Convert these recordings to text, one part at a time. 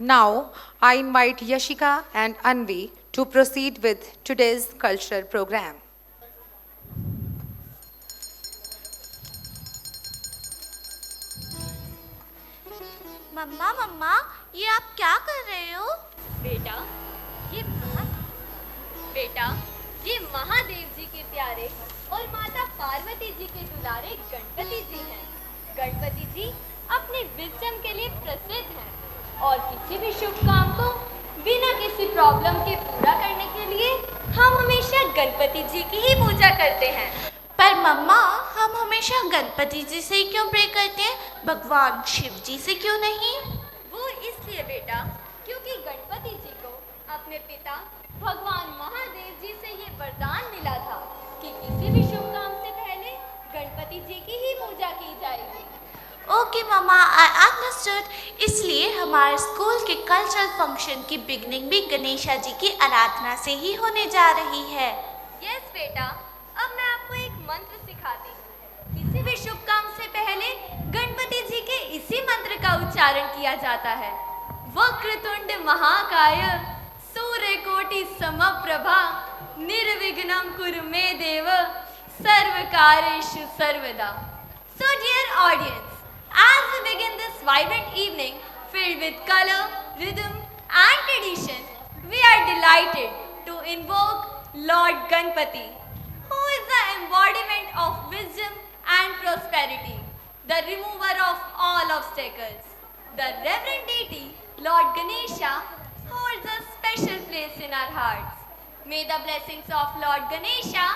Now, I invite Yashika and Anvi to proceed with today's cultural program. मम्मा मम्मा, ये आप क्या कर रहे हो? बेटा ये बेटा ये महादेव जी के प्यारे और माता पार्वती जी के दुलारे गणपति जी हैं। गणपति जी अपने विजडम के लिए प्रसिद्ध हैं और किसी भी शुभ काम को बिना किसी प्रॉब्लम के पूरा करने के लिए हम हमेशा गणपति जी की ही पूजा करते हैं। पर मम्मा, हम हमेशा गणपति जी से ही क्यों प्रे करते हैं, भगवान शिव जी से क्यों नहीं? वो इसलिए बेटा क्योंकि गणपति जी को अपने पिता भगवान महादेव जी से ये वरदान मिला था कि किसी भी शुभ काम से पहले गणपति जी की ही पूजा की जाएगी। Okay mama, I understood. इसलिए हमारे स्कूल के कल्चरल फंक्शन की बिगनिंग भी गणेशा जी की आराधना से ही होने जा रही है। यस बेटा, अब मैं आपको एक मंत्र सिखाती हूँ। किसी भी शुभ काम से पहले गणपति जी के इसी मंत्र का उच्चारण किया जाता है। वक्रतुंड महाकाय सूर्यकोटि समप्रभा निर्विघ्नं कुरु मे देव सर्वकार्येषु सर्वदा। So dear audience, as we begin this vibrant evening filled with color, rhythm and tradition, we are delighted to invoke Lord Ganpati, who is the embodiment of wisdom and prosperity, the remover of all obstacles. The reverend deity, Lord Ganesha, holds a special place in our hearts. May the blessings of Lord Ganesha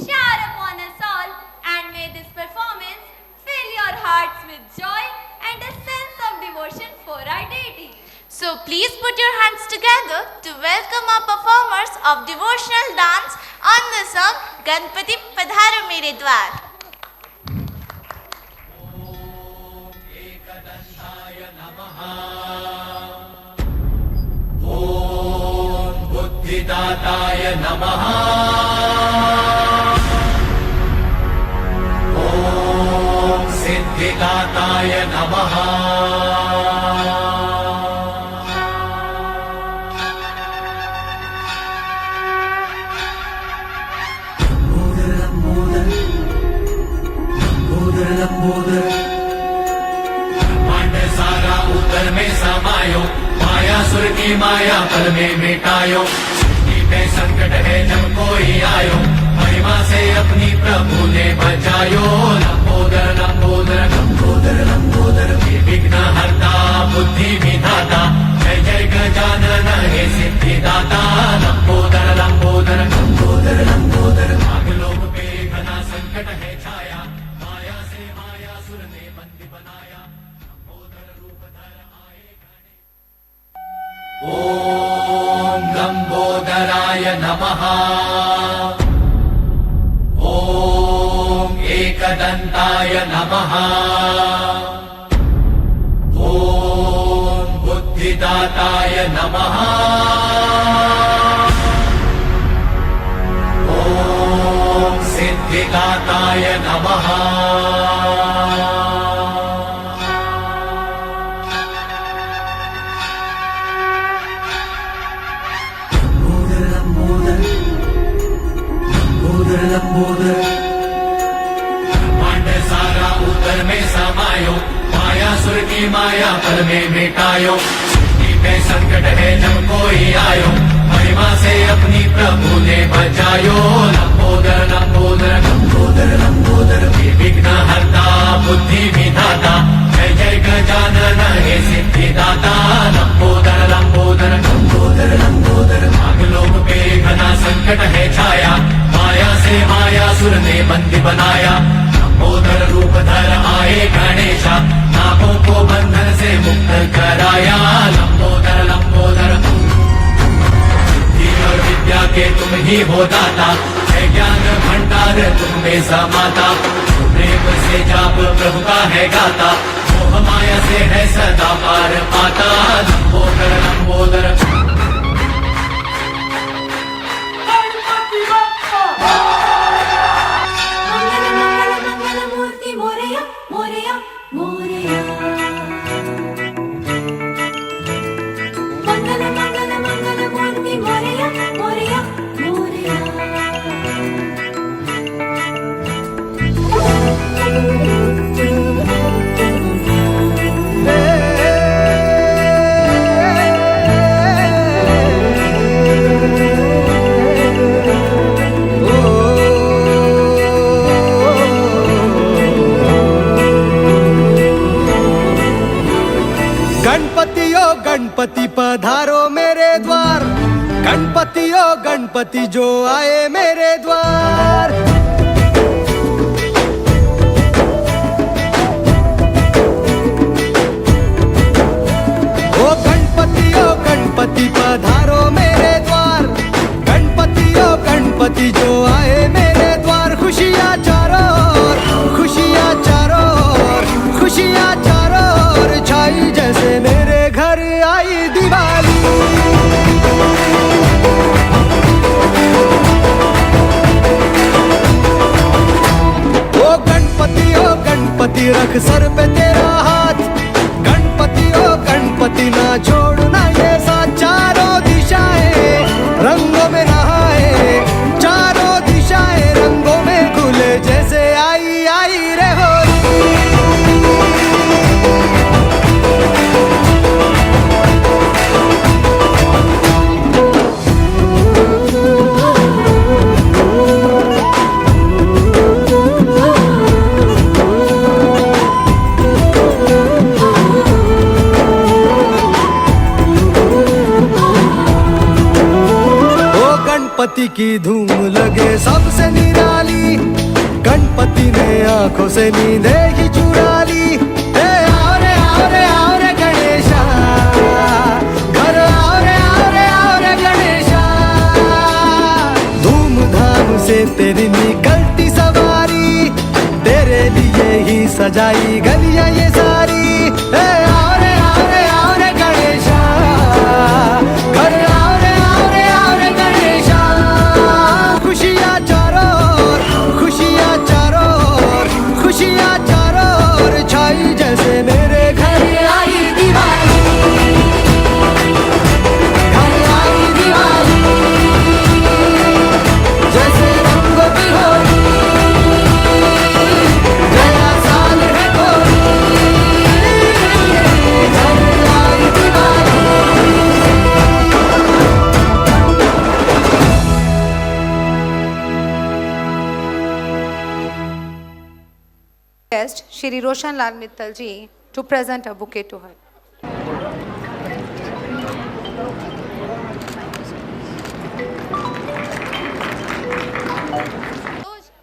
shower upon us all, and may this performance fill your hearts with joy and a sense of devotion for our deity. So please put your hands together to welcome our performers of devotional dance on the song Ganpati Padharo Mere Dwar. Om Buddhidataya Namaha. Om Siddhidataya Namaha. Pandey सारा उतर में समायो, मायासुर की माया पल में मिटायो। सृष्टि पे संकट है जब कोई आयो, महिमा से अपनी प्रभु ने बचायो। लंबोदर लंबोदर लंबोदर लंबोदर विघ्न हरता बुद्धि विधाता, जय जय गजानन हे सिद्धिदाता। लंबोदर लंबोदर लंबोदर लंबोदर नागलोक पे घना संकट है छाया, माया से मायासुर ने बंदी बनाया। लंबोदर रूप धर आए गणेश। ओम लंबोदराय नमः। ओम एकदंताय नमः। ओम बुद्धिदाताय नमः। ओम सिद्धिदाताय नमः। पांडे सारा उतर में समायो, मायासुर की माया पल में मिटायो। सृष्टि पे संकट है जब कोई आयो, महिमा से अपनी प्रभु ने बचायो। लंबोदर लंबोदर लंबोदर लंबोदर विघ्न हरता बुद्धि विधाता, जय जय गजानन हे सिद्धिदाता। लंबोदर लंबोदर लंबोदर लंबोदर नागलोक पे घना संकट है छाया, माया से मायासुर ने बंदी बनाया। लंबोदर रूप धर आए गणेशा, नागों को बंधन से मुक्त कराया। लंबोदर लंबोदर सिद्धि और विद्या के तुम ही हो दाता, है ज्ञान भंडार तुम में समाता। प्रेम से जाप प्रभु का है गाता, मोह माया से है सदा पार पाता। लंबोदर लंबोदर गणपति पधारो मेरे द्वार, गणपति ओ गणपति जो आए मेरे द्वार। ओ गणपति पधारो मेरे द्वार, गणपति ओ गणपति जो आए मेरे द्वार। खुशियाँ चारों ओर, खुशियाँ चारों ओर, खुशियाँ चारों ओर छाई जैसे मेरे घर आई दिवाली। ओ गणपति रख सर पे तेरा हाथ, गणपति ना छोड़ना ये साथ। चारों दिशाएं रंगों में नहाए, चारों दिशाएं रंगों में घुले जैसे आई आई रे होली। गणपति की धूम लगे सबसे निराली, गणपति ने आंखों से नींदे ही चुरा ली। आओ रे गणेशा, घर आओ रे गणेशा। धूमधाम से तेरी निकलती सवारी, तेरे लिए ही सजाई गलियां ये सारी। आओ रे गणेशा, घर आओ रे गणेशा। खुशियाँ चारों ओर, खुशियाँ चारों ओर, खुशियाँ चारों ओर छाई जैसे मेरे घर आई दिवाली, घर आई दिवाली। जैसे रंगों की होली, नया साल है कोई, घर आई Diwali. Guest Shri Roshan Lal Mittal ji to present a bouquet to her.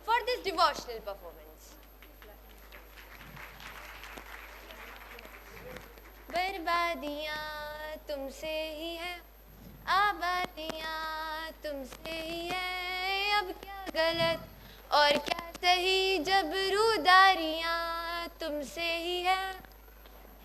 For this devotional performance. बर्बादियाँ तुमसे ही है, आबादियाँ तुमसे ही है। अब क्या गलत और क्या सही, जब रूदारियाँ तुमसे ही है।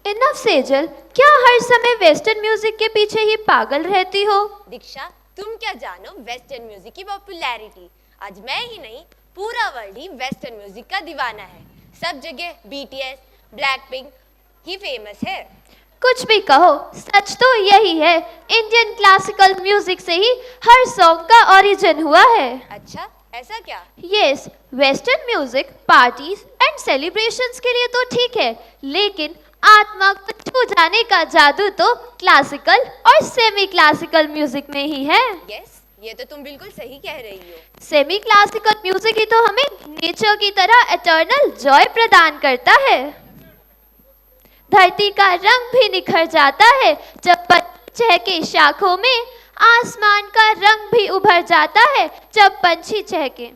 इनफ सेजल, क्या हर समय वेस्टर्न म्यूजिक के पीछे ही पागल रहती हो? दीक्षा, तुम क्या जानो वेस्टर्न म्यूजिक की पॉपुलैरिटी। आज मैं ही नहीं, पूरा वर्ल्ड ही वेस्टर्न म्यूजिक का दीवाना है। सब जगह BTS, ब्लैकपिंक ही फेमस है। कुछ भी कहो, सच तो यही है, इंडियन क्लासिकल म्यूजिक से ही हर सॉन्ग का ओरिजिन हुआ है। अच्छा, ऐसा क्या? Yes, western music parties and celebrations के लिए तो ठीक है, लेकिन आत्मा को छू जाने का जादू तो क्लासिकल और सेमी क्लासिकल म्यूजिक में ही है। यस, ये तो तुम बिल्कुल सही कह रही हो। सेमी क्लासिकल म्यूजिक ही तो हमें नेचर की तरह एटर्नल जॉय प्रदान करता है। धरती का रंग भी निखर जाता है जब पत्ते चहके शाखों में, आसमान का रंग भी उभर जाता है जब पंछी चहके।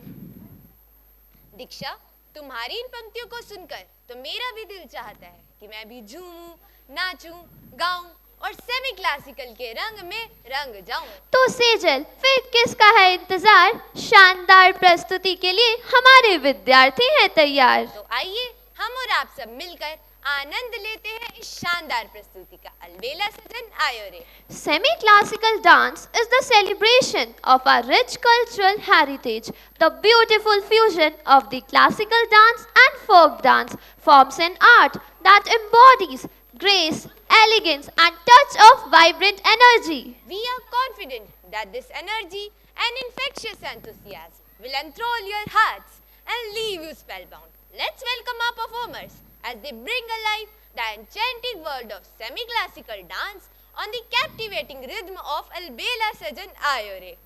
दीक्षा, तुम्हारी इन पंक्तियों को सुनकर तो मेरा भी दिल चाहता है कि मैं भी झूमूं, नाचूं, गाऊं और सेमी क्लासिकल के रंग में रंग जाऊं। तो सेजल, फिर किसका है इंतजार? शानदार प्रस्तुति के लिए हमारे विद्यार्थी हैं तैयार। तो आइए हम और आप सब मिलकर आनंद लेते हैं इस शानदार प्रस्तुति का। अलबेला सजन आयो रे। Semi-classical dance is the celebration of our rich cultural heritage. The beautiful fusion of the classical dance and folk dance forms an art that embodies grace, elegance and touch of vibrant energy. We are confident that this energy and infectious enthusiasm will enthrall your hearts and leave you spellbound. Let's welcome our performers as they bring alive the enchanting world of semi-classical dance on the captivating rhythm of Albela Sajan Ayore.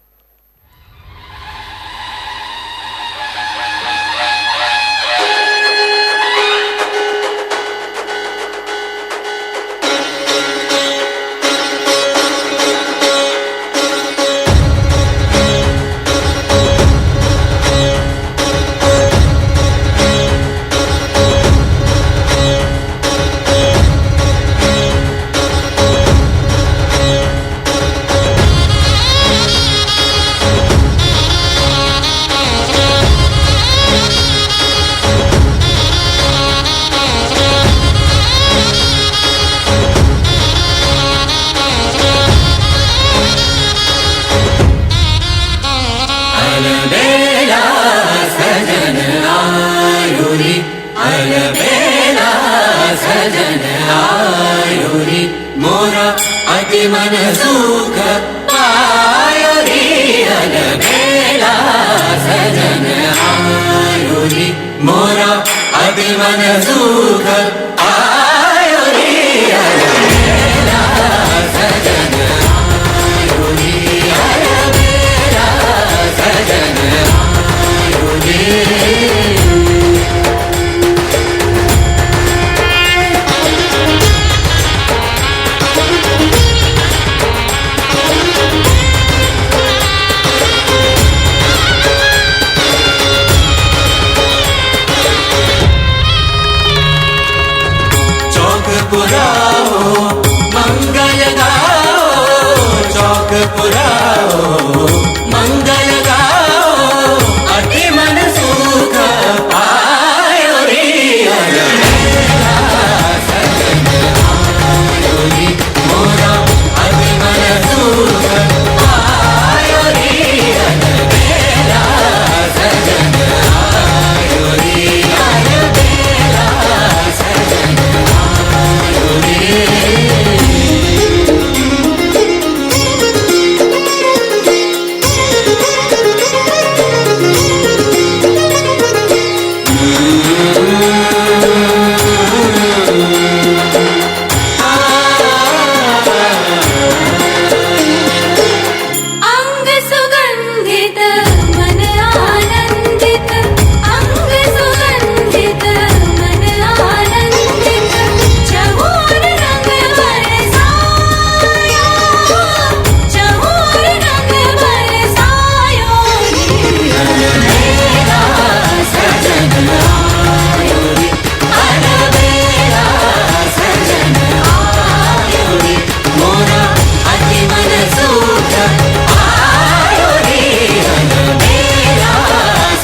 मोरा अति मन सुख पायो रे अलबेला सजन आयो रे मोरा अति मन सुख पायो रे अलबेला सजन आयो रे अलबेला सजन आयो रे पुराओ मंगल गाओ चौक पुराओ मंगल गाओ अति मन सुख पायो रे अलबेला सजन आयो रे मोरा अति मन सुख पायो रे अलबेला सजन आयो रे अलबेला सजन अंग सुगंधित मन आनंदित अंग सुगंधित मन आनंदित चहुर रंग बरसायो चहुर रंग बरसायो अलबेला सजन आयो रे अलबेला सजन आयो रे मोरा अति मन सुख आयो रे अलबेला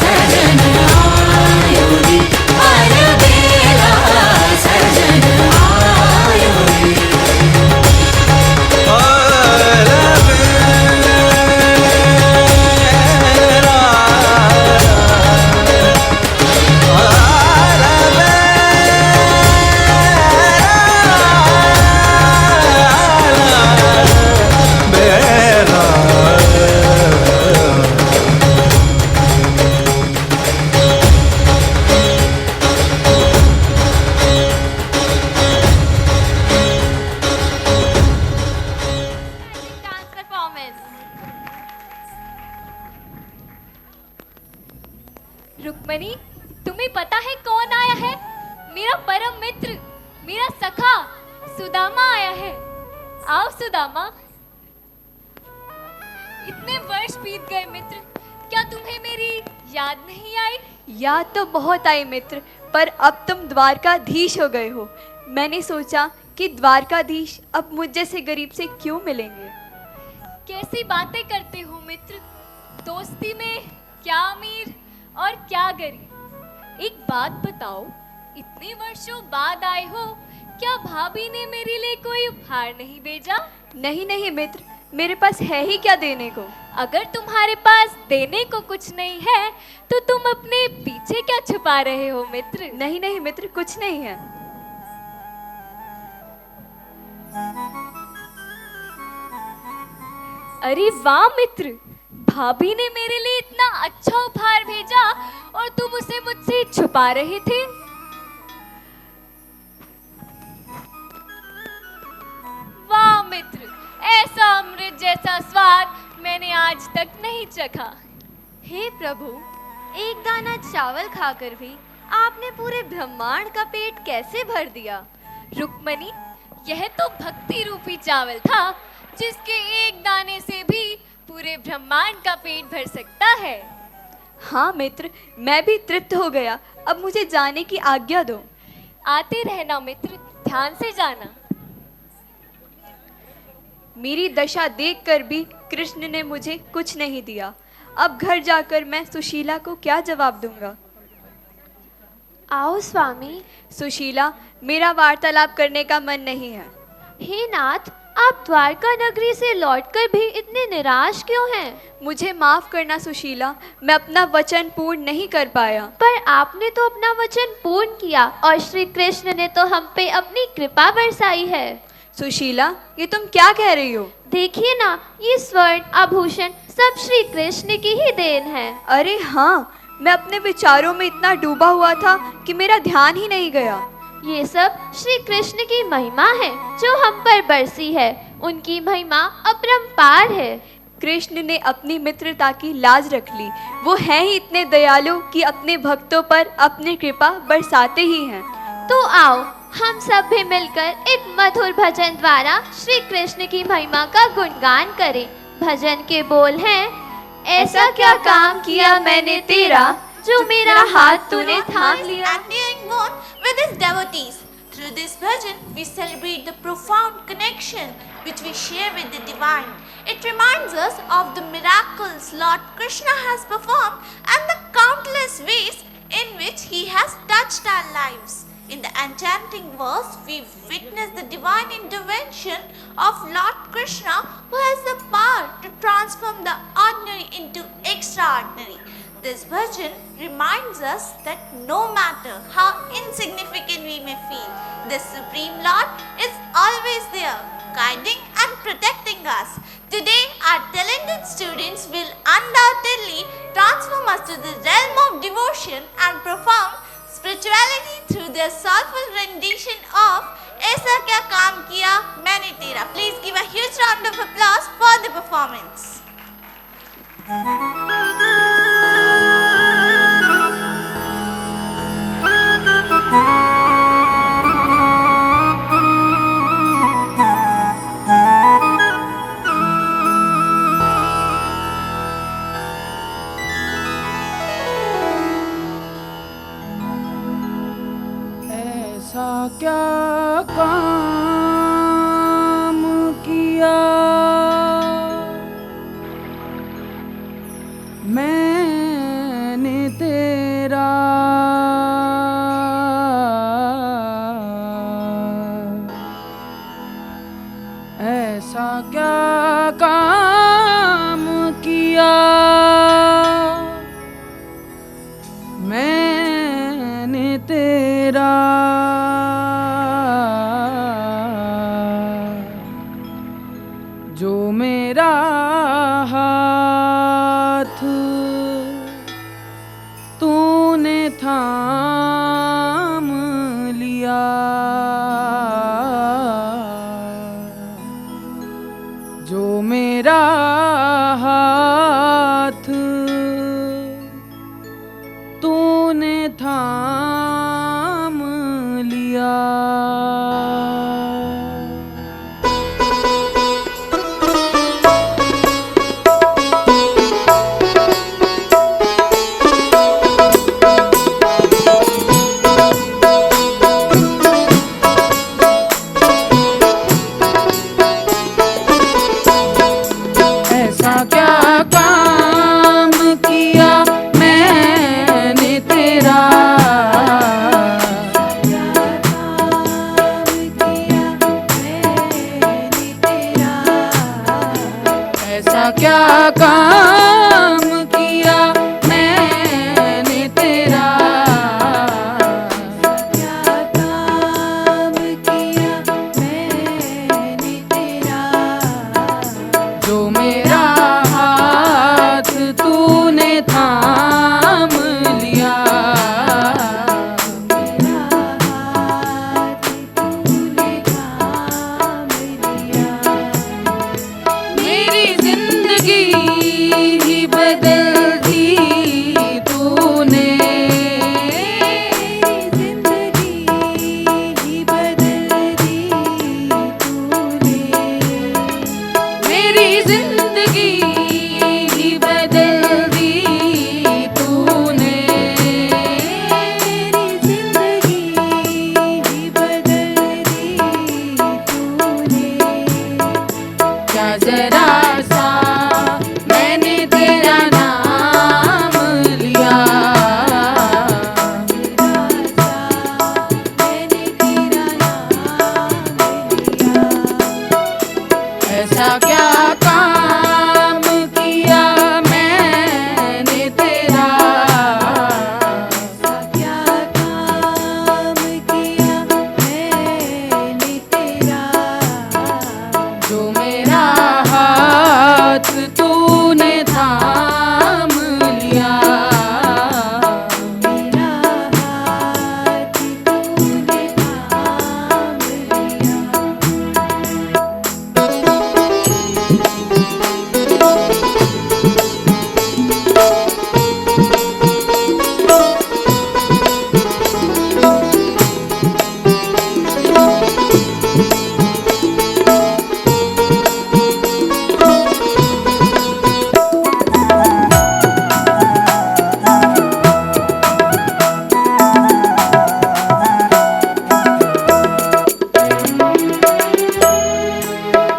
सजन आयो रे अलबेला सजन आयो रे डांस परफॉर्मेंस। रुक्मणी, तुम्हें पता है कौन आया है? मेरा परम मित्र, मेरा सखा सुदामा आया है। आओ सुदामा। इतने वर्ष बीत गए मित्र, क्या तुम्हें मेरी याद नहीं आई? याद तो बहुत आई मित्र, पर अब तुम द्वारकाधीश हो गए हो। मैंने सोचा कि द्वारकाधीश अब मुझ जैसे गरीब से क्यों मिलेंगे। कैसी बातें करते हो मित्र, दोस्ती में क्या अमीर और क्या गरीब। एक बात बताओ, इतने वर्षों बाद आए हो, क्या भाभी ने मेरे लिए कोई उपहार नहीं भेजा? नहीं नहीं मित्र, मेरे पास है ही क्या देने को। अगर तुम्हारे पास देने को कुछ नहीं है तो तुम अपने पीछे क्या छुपा रहे हो मित्र? नहीं नहीं मित्र, कुछ नहीं है। अरे वाह मित्र, भाभी ने मेरे लिए इतना अच्छा उपहार भेजा और तुम उसे मुझसे छुपा रहे थे। वाह मित्र, ऐसा अमृत जैसा स्वाद मैंने आज तक नहीं चखा। हे प्रभु, एक दाना चावल खाकर भी आपने पूरे ब्रह्मांड का पेट कैसे भर दिया? रुक्मणी, यह तो भक्ति रूपी चावल था, जिसके एक दाने से भी पूरे ब्रह्मांड का पेट भर सकता है। हाँ मित्र, मैं भी तृप्त हो गया। अब मुझे जाने की आज्ञा दो। आते रहना मित्र, ध्यान से जाना। मेरी दशा देखकर भी कृष्ण ने मुझे कुछ नहीं दिया। अब घर जाकर मैं सुशीला को क्या जवाब दूंगा? आओ स्वामी। सुशीला, मेरा वार्तालाप करने का मन नहीं है। हे नाथ, आप द्वारका नगरी से लौटकर भी इतने निराश क्यों हैं? मुझे माफ करना सुशीला, मैं अपना वचन पूर्ण नहीं कर पाया। पर आपने तो अपना वचन पूर्ण किया और श्री कृष्ण ने तो हम पे अपनी कृपा बरसाई है। सुशीला, ये तुम क्या कह रही हो? देखिए ना, ये स्वर्ण आभूषण सब श्री कृष्ण की ही देन है। अरे हाँ, मैं अपने विचारों में इतना डूबा हुआ था कि मेरा ध्यान ही नहीं गया। ये सब श्री कृष्ण की महिमा है जो हम पर बरसी है। उनकी महिमा अपरंपार है। कृष्ण ने अपनी मित्रता की लाज रख ली। वो हैं ही इतने दयालु कि अपने भक्तों पर अपनी कृपा बरसाते ही हैं। तो आओ हम सब भी मिलकर एक मधुर भजन द्वारा श्री कृष्ण की महिमा का गुणगान करें। भजन के बोल हैं, ऐसा क्या काम किया मैंने तेरा, जो मेरा हाथ तूने थाम लिया। And being born with his devotees. Through this bhajan, we celebrate the profound connection which we share with the divine. It reminds us of the miracles Lord Krishna has performed and the countless ways in which he has touched our lives. In the enchanting verse, we witness the divine intervention of Lord Krishna, who has the power to transform the ordinary into extraordinary. This bhajan reminds us that no matter how insignificant we may feel, the Supreme Lord is always there, guiding and protecting us. Today, our talented students will undoubtedly transform us to the realm of devotion and profound spirituality through their soulful rendition of "Aisa Kya Kaam Kiya Maine Tera." Please give a huge round of applause for the performance. ऐसा क्या काम किया मैंने तेरा, ऐसा क्या काम किया मैंने तेरा, जो मेरा हाथ तूने थाम लिया, जो मेरा हाथ तूने थाम लिया। ऐसा क्या काम किया मैंने तेरा, ऐसा क्या काम किया मैंने तेरा, जो मेरा हाथ तूने थाम लिया, मेरी जिंदगी ही बदल दी तूने, मेरी जिंदगी ही बदल दी तूने, क्या जरा सा मैंने तेरा नाम लिया, ऐसा क्या काम किया मैंने तेरा, जो मेरा हाथ तूने थाम लिया, मेरा हाथ तूने थाम लिया।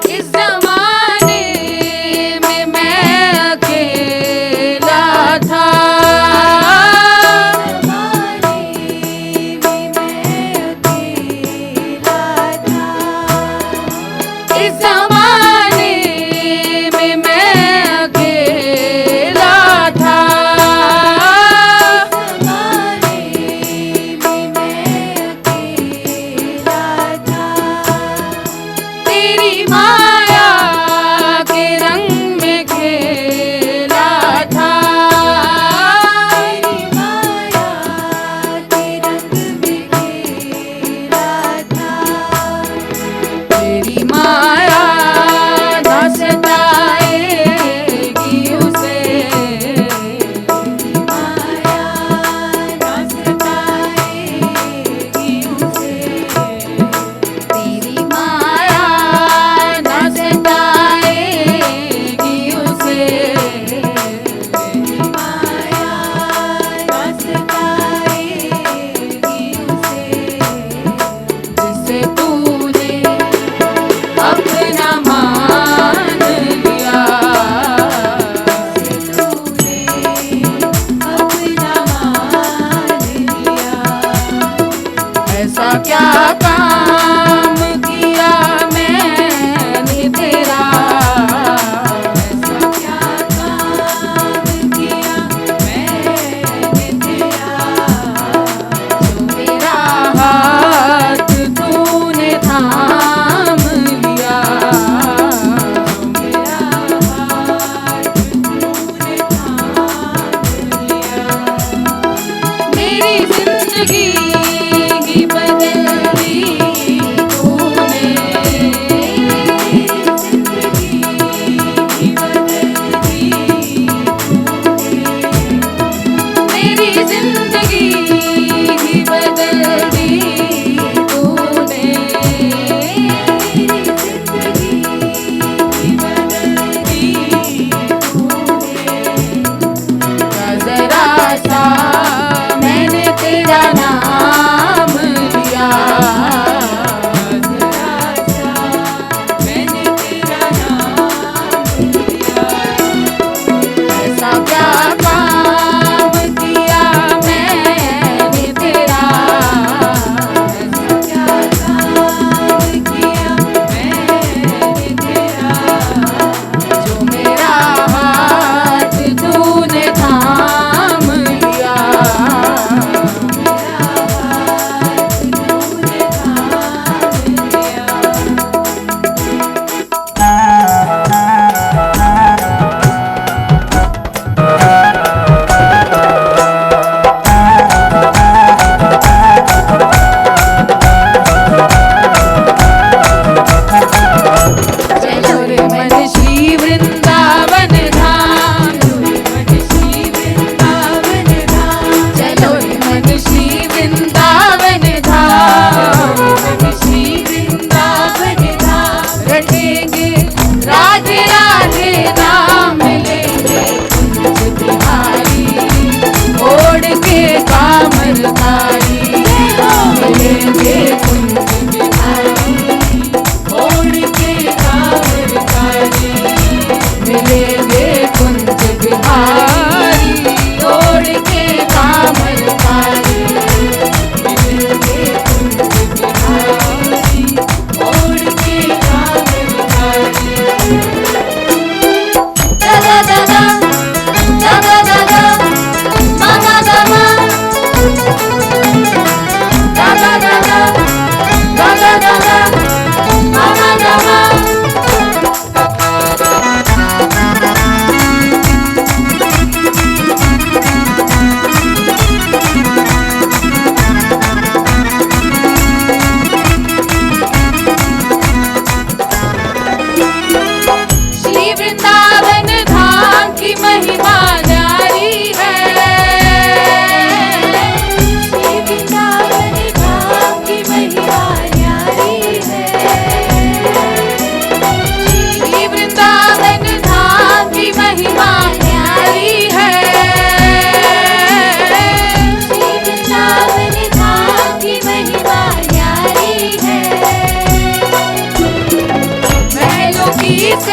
इस ज़माने में मैं अकेला था, इस ज़माने में मैं अकेला था, तेरी माया के रंग में खेला था, तेरी माया के रंग में खेला था, तेरी माया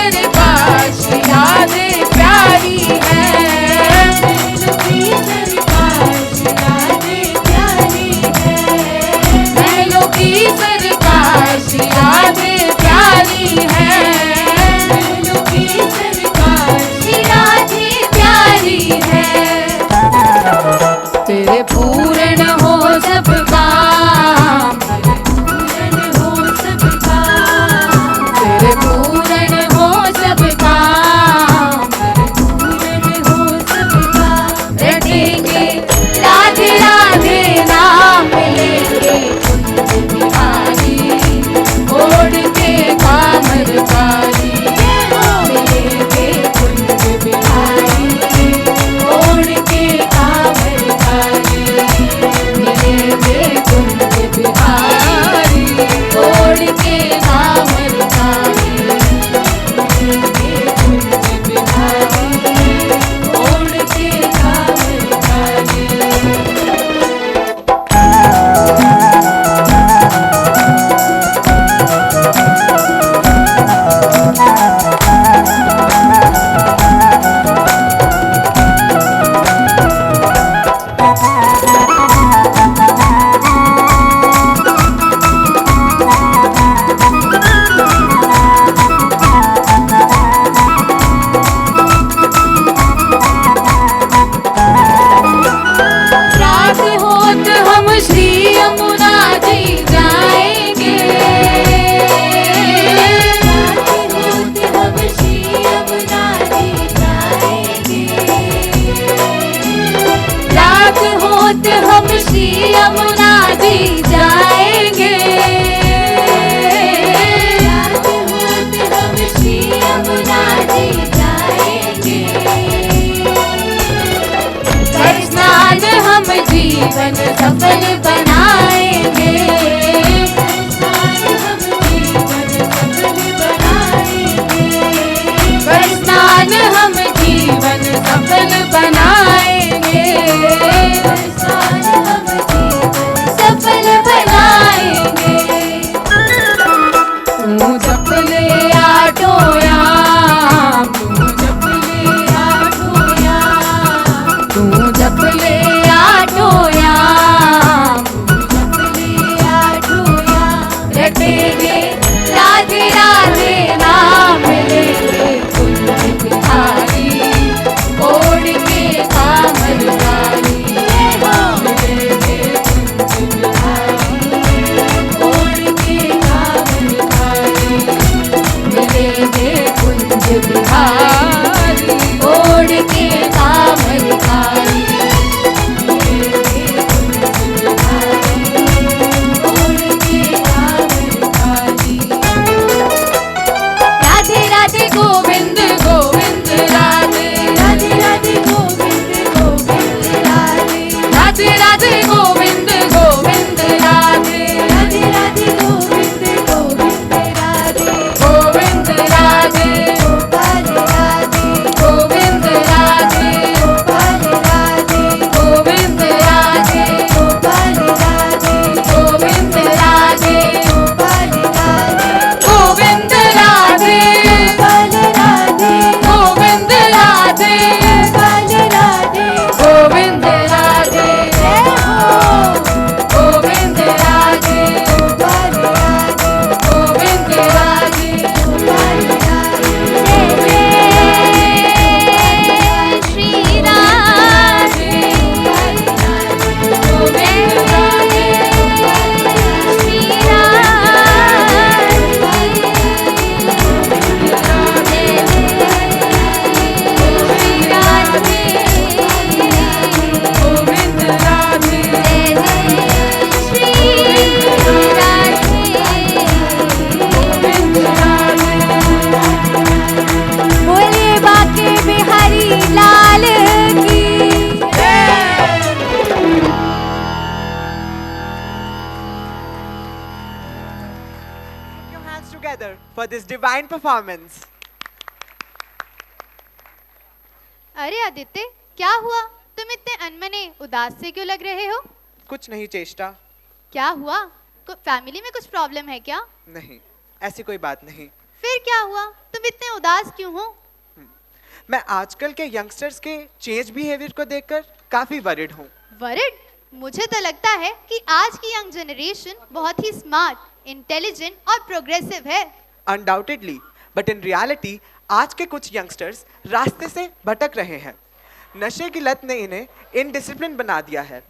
सरकार की यादें प्यारी है। महलों की सरकार की यादें प्यारी है। महलों की सरकार की यादें प्यारी है। महलों की सरकार की यादें प्यारी है। तेरे पूर्ण हो सब काम, पूर्ण हो सब काम, तेरे पूर्ण हो सब काम, पूर्ण हो सब काम। रटेंगे राधे राधे नाम लेंगे कुंज बिहारी, ओढ़ के कामर कारी मिलेंगे कुंज बिहारी, ओढ़ के कामर कारी मिलेंगे कुंज बिहारी, ओढ़ के कामर कारी मिलेंगे कुंज बिहारी, ओढ़ के कामर कारी। रात होत हम श्री यमुना जी जाएंगे। रात होत हम श्री यमुना जी जाएंगे। रात होत हम श्री यमुना जी जाएंगे। रात होत हम श्री यमुना जी जाएंगे। कर स्नान हम जीवन सफल बनाएंगे। कर स्नान हम जीवन सफल बनाएंगे। सफल बनाएंगे। तू जप ले आठो याम, तू जप ले आठो याम, तू जप ले आठो याम, तू जप ले आठो याम। रटेंगे राधे राधे नाम लेंगे कुंज बिहारी, ओढ़ के कामर कारी मिलेंगे कुंज बिहारी, ओढ़ के कामर कारी मिलेंगे कुंज बिहारी, ओढ़ के कामर कारी मिलेंगे कुंज बिहारी, ओढ़ के कामर कारी। राधे राधे गोविंद गोविंद राधे, राधे राधे गोविंद गोविंद राधे, राधे राधे गोविंद गोविंद राधे, राधे राधे गोविंद गोविंद राधे, गोविंद राधे गोपाल राधे, गोविंद राधे गोपाल राधे, गोविंद राधे गोपाल राधे, गोविंद राधे गोपाल राधे, गोविंद राधे गोपाल राधे, गोविंद राधे गोपाल राधे, गोविंद राधे जय हो, गोविंद राधे गोपाल राधे, गोविंद राधे गोपाल राधे। जय जय श्री राधे गोविंद राधे श्री बोलिए बाके बिहारी लाल की Your hands together for this divine performance. अरे आदित्य, क्या हुआ? तुम इतने अनमने उदास से क्यों लग रहे हो? कुछ नहीं चेष्टा। क्या हुआ? फैमिली में कुछ प्रॉब्लम है क्या? नहीं, ऐसी कोई बात नहीं। फिर क्या हुआ? तुम इतने उदास क्यों हो? मैं आजकल के यंगस्टर्स के चेंज बिहेवियर को देखकर काफी वरिड हूँ। वरिड? मुझे तो लगता है कि आज की यंग जनरेशन बहुत ही स्मार्ट, इंटेलिजेंट और प्रोग्रेसिव है। अनडाउटेडली, बट इन रियलिटी आज के कुछ यंगस्टर्स रास्ते से भटक रहे हैं। नशे की लत ने इन्हें इनडिसिप्लिन बना दिया है।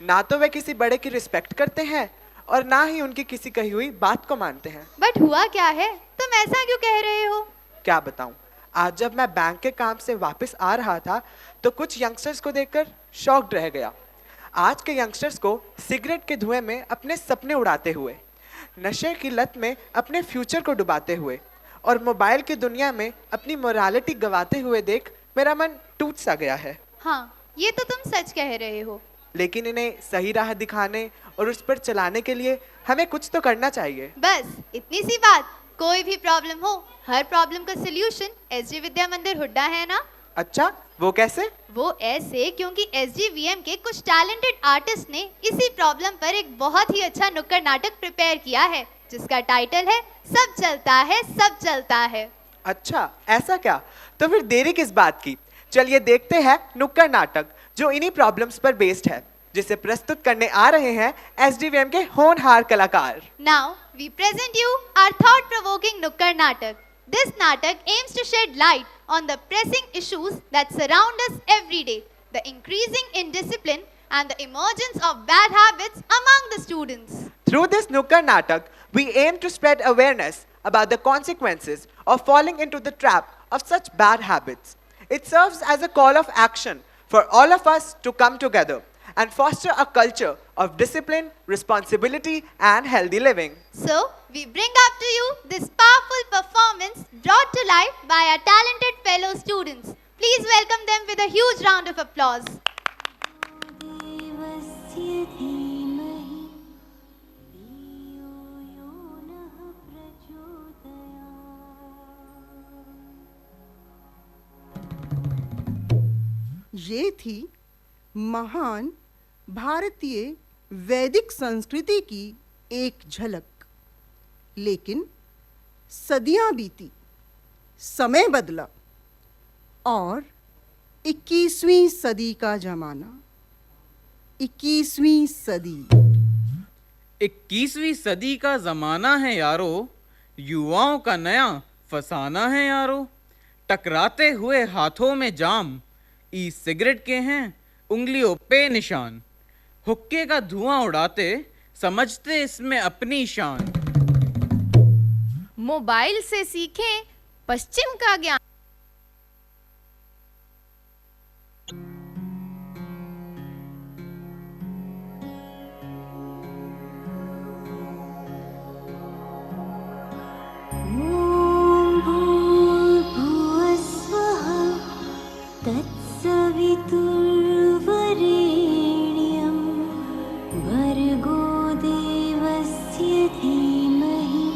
ना तो वे किसी बड़े की रिस्पेक्ट करते हैं और ना ही उनकी किसी कही हुई बात को मानते हैं। बट हुआ क्या है? तुम ऐसा क्यों कह रहे हो? क्या बताऊं, आज जब मैं बैंक के काम से वापस आ रहा था तो कुछ यंगस्टर्स को देखकर शॉक्ड रह गया। आज के यंगस्टर्स को सिगरेट के धुएं में अपने सपने उड़ाते हुए, नशे की लत में अपने फ्यूचर को डुबाते हुए और मोबाइल की दुनिया में अपनी मोरालिटी गवाते हुए देख मेरा मन टूट सा गया है। हाँ, ये तो तुम सच कह रहे हो। लेकिन इन्हें सही राह दिखाने और उस पर चलाने के लिए हमें कुछ तो करना चाहिए। बस इतनी सी बात। कोई भी प्रॉब्लम हो, हर प्रॉब्लम का सलूशन एसजी विद्या मंदिर हुड्डा है ना। अच्छा, वो कैसे? वो ऐसे क्योंकि एसजीवीएम के कुछ टैलेंटेड आर्टिस्ट ने इसी प्रॉब्लम पर एक बहुत ही अच्छा नुक्कड़ नाटक प्रिपेयर किया है, जिसका टाइटल है सब चलता है सब चलता है। अच्छा, ऐसा क्या? तो फिर देरी किस बात की? चलिए देखते हैं नुक्कड़ नाटक जो इन्हीं प्रॉब्लम्स पर बेस्ड है, जिसे प्रस्तुत करने आ रहे हैं एसडीवीएम के होनहार कलाकार। Now we present you our thought provoking nukkad natak. This natak aims to shed light on the pressing issues that surround us every day, the increasing indiscipline and the emergence of bad habits among the students. Through this Nukkad Natak, we aim to spread awareness about the consequences of falling into the trap of such bad habits. It serves as a call of action for all of us to come together and foster a culture of discipline, responsibility, and healthy living. So, we bring up to you this powerful performance brought to life by our talented fellow students. Please welcome them with a huge round of applause. देवस्य धीमहि धियो यो नः प्रचोदयात्। ये थी महान भारतीय वैदिक संस्कृति की एक झलक। लेकिन सदियां बीती, समय बदला और 21वीं सदी का जमाना। 21वीं सदी 21वीं सदी का जमाना है यारो, युवाओं का नया फसाना है यारो। टकराते हुए हाथों में जाम, ई सिगरेट के हैं उंगलियों पे निशान। हुक्के का धुआं उड़ाते समझते इसमें अपनी शान। मोबाइल से सीखें पश्चिम का ज्ञान। तत्सवितुर्वरेण्यं भर्गो देवस्य धीमहि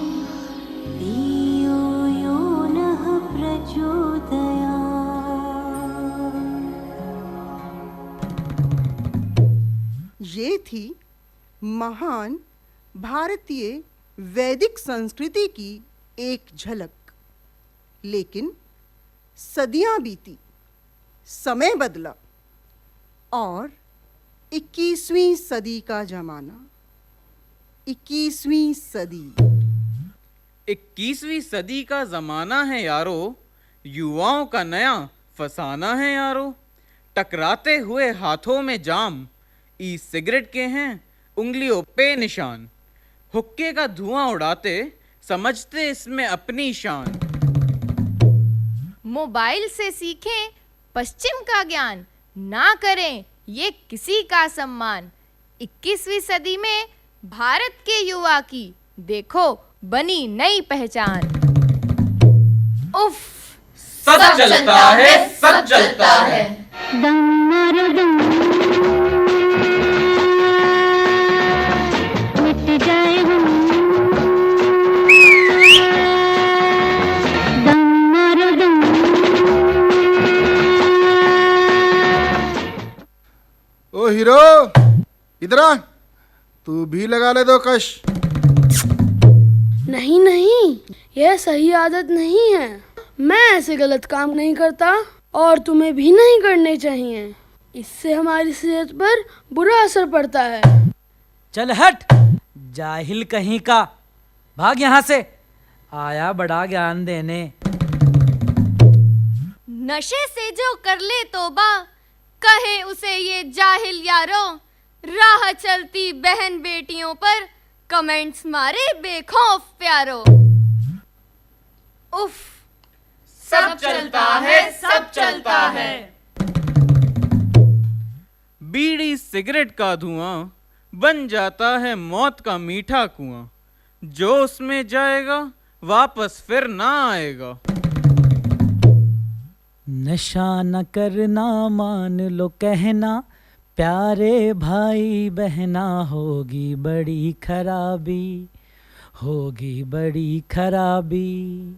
धियो यो नः प्रचोदयात्। ये थी महान भारतीय वैदिक संस्कृति की एक झलक। लेकिन सदियां बीती, समय बदला और 21वीं सदी का जमाना। 21वीं सदी 21वीं सदी का जमाना है यारो, युवाओं का नया फसाना है यारो। टकराते हुए हाथों में जाम, ई सिगरेट के हैं उंगलियों पे निशान। हुक्के का धुआं उड़ाते समझते इसमें अपनी शान। मोबाइल से सीखें पश्चिम का ज्ञान, ना करें ये किसी का सम्मान। 21वीं सदी में भारत के युवा की देखो बनी नई पहचान। उफ, सब चलता है सब चलता है। दम मारो दम, मिट जाए हम। दम मारो दम। ओ हीरो, इधर आ, तू भी लगा ले दो कश। नहीं नहीं, यह सही आदत नहीं है। मैं ऐसे गलत काम नहीं करता और तुम्हें भी नहीं करने चाहिए। इससे हमारी सेहत पर बुरा असर पड़ता है। चल हट, जाहिल कहीं का, भाग यहाँ से। आया बड़ा ज्ञान देने। नशे से जो कर ले तौबा, कहे उसे ये जाहिल यारो। राह चलती बहन बेटियों पर कमेंट्स मारे बेखौफ प्यारो। उफ, सब चलता है, सब चलता है। बीड़ी सिगरेट का धुआं बन जाता है मौत का मीठा कुआं। जो उसमें जाएगा वापस फिर ना आएगा। नशा न करना मान लो कहना, प्यारे भाई बहना, होगी बड़ी खराबी, होगी बड़ी खराबी।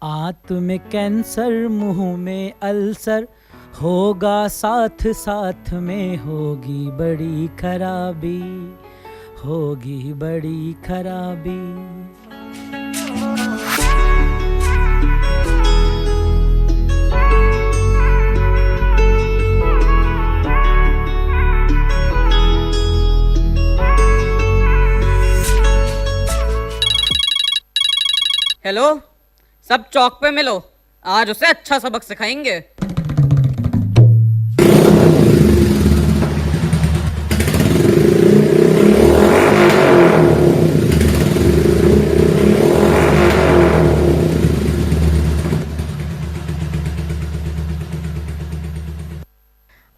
आंत में कैंसर, मुंह में अल्सर, होगा साथ साथ में, होगी बड़ी खराबी, होगी बड़ी खराबी। हेलो, सब चौक पे मिलो, आज उसे अच्छा सबक सिखाएंगे।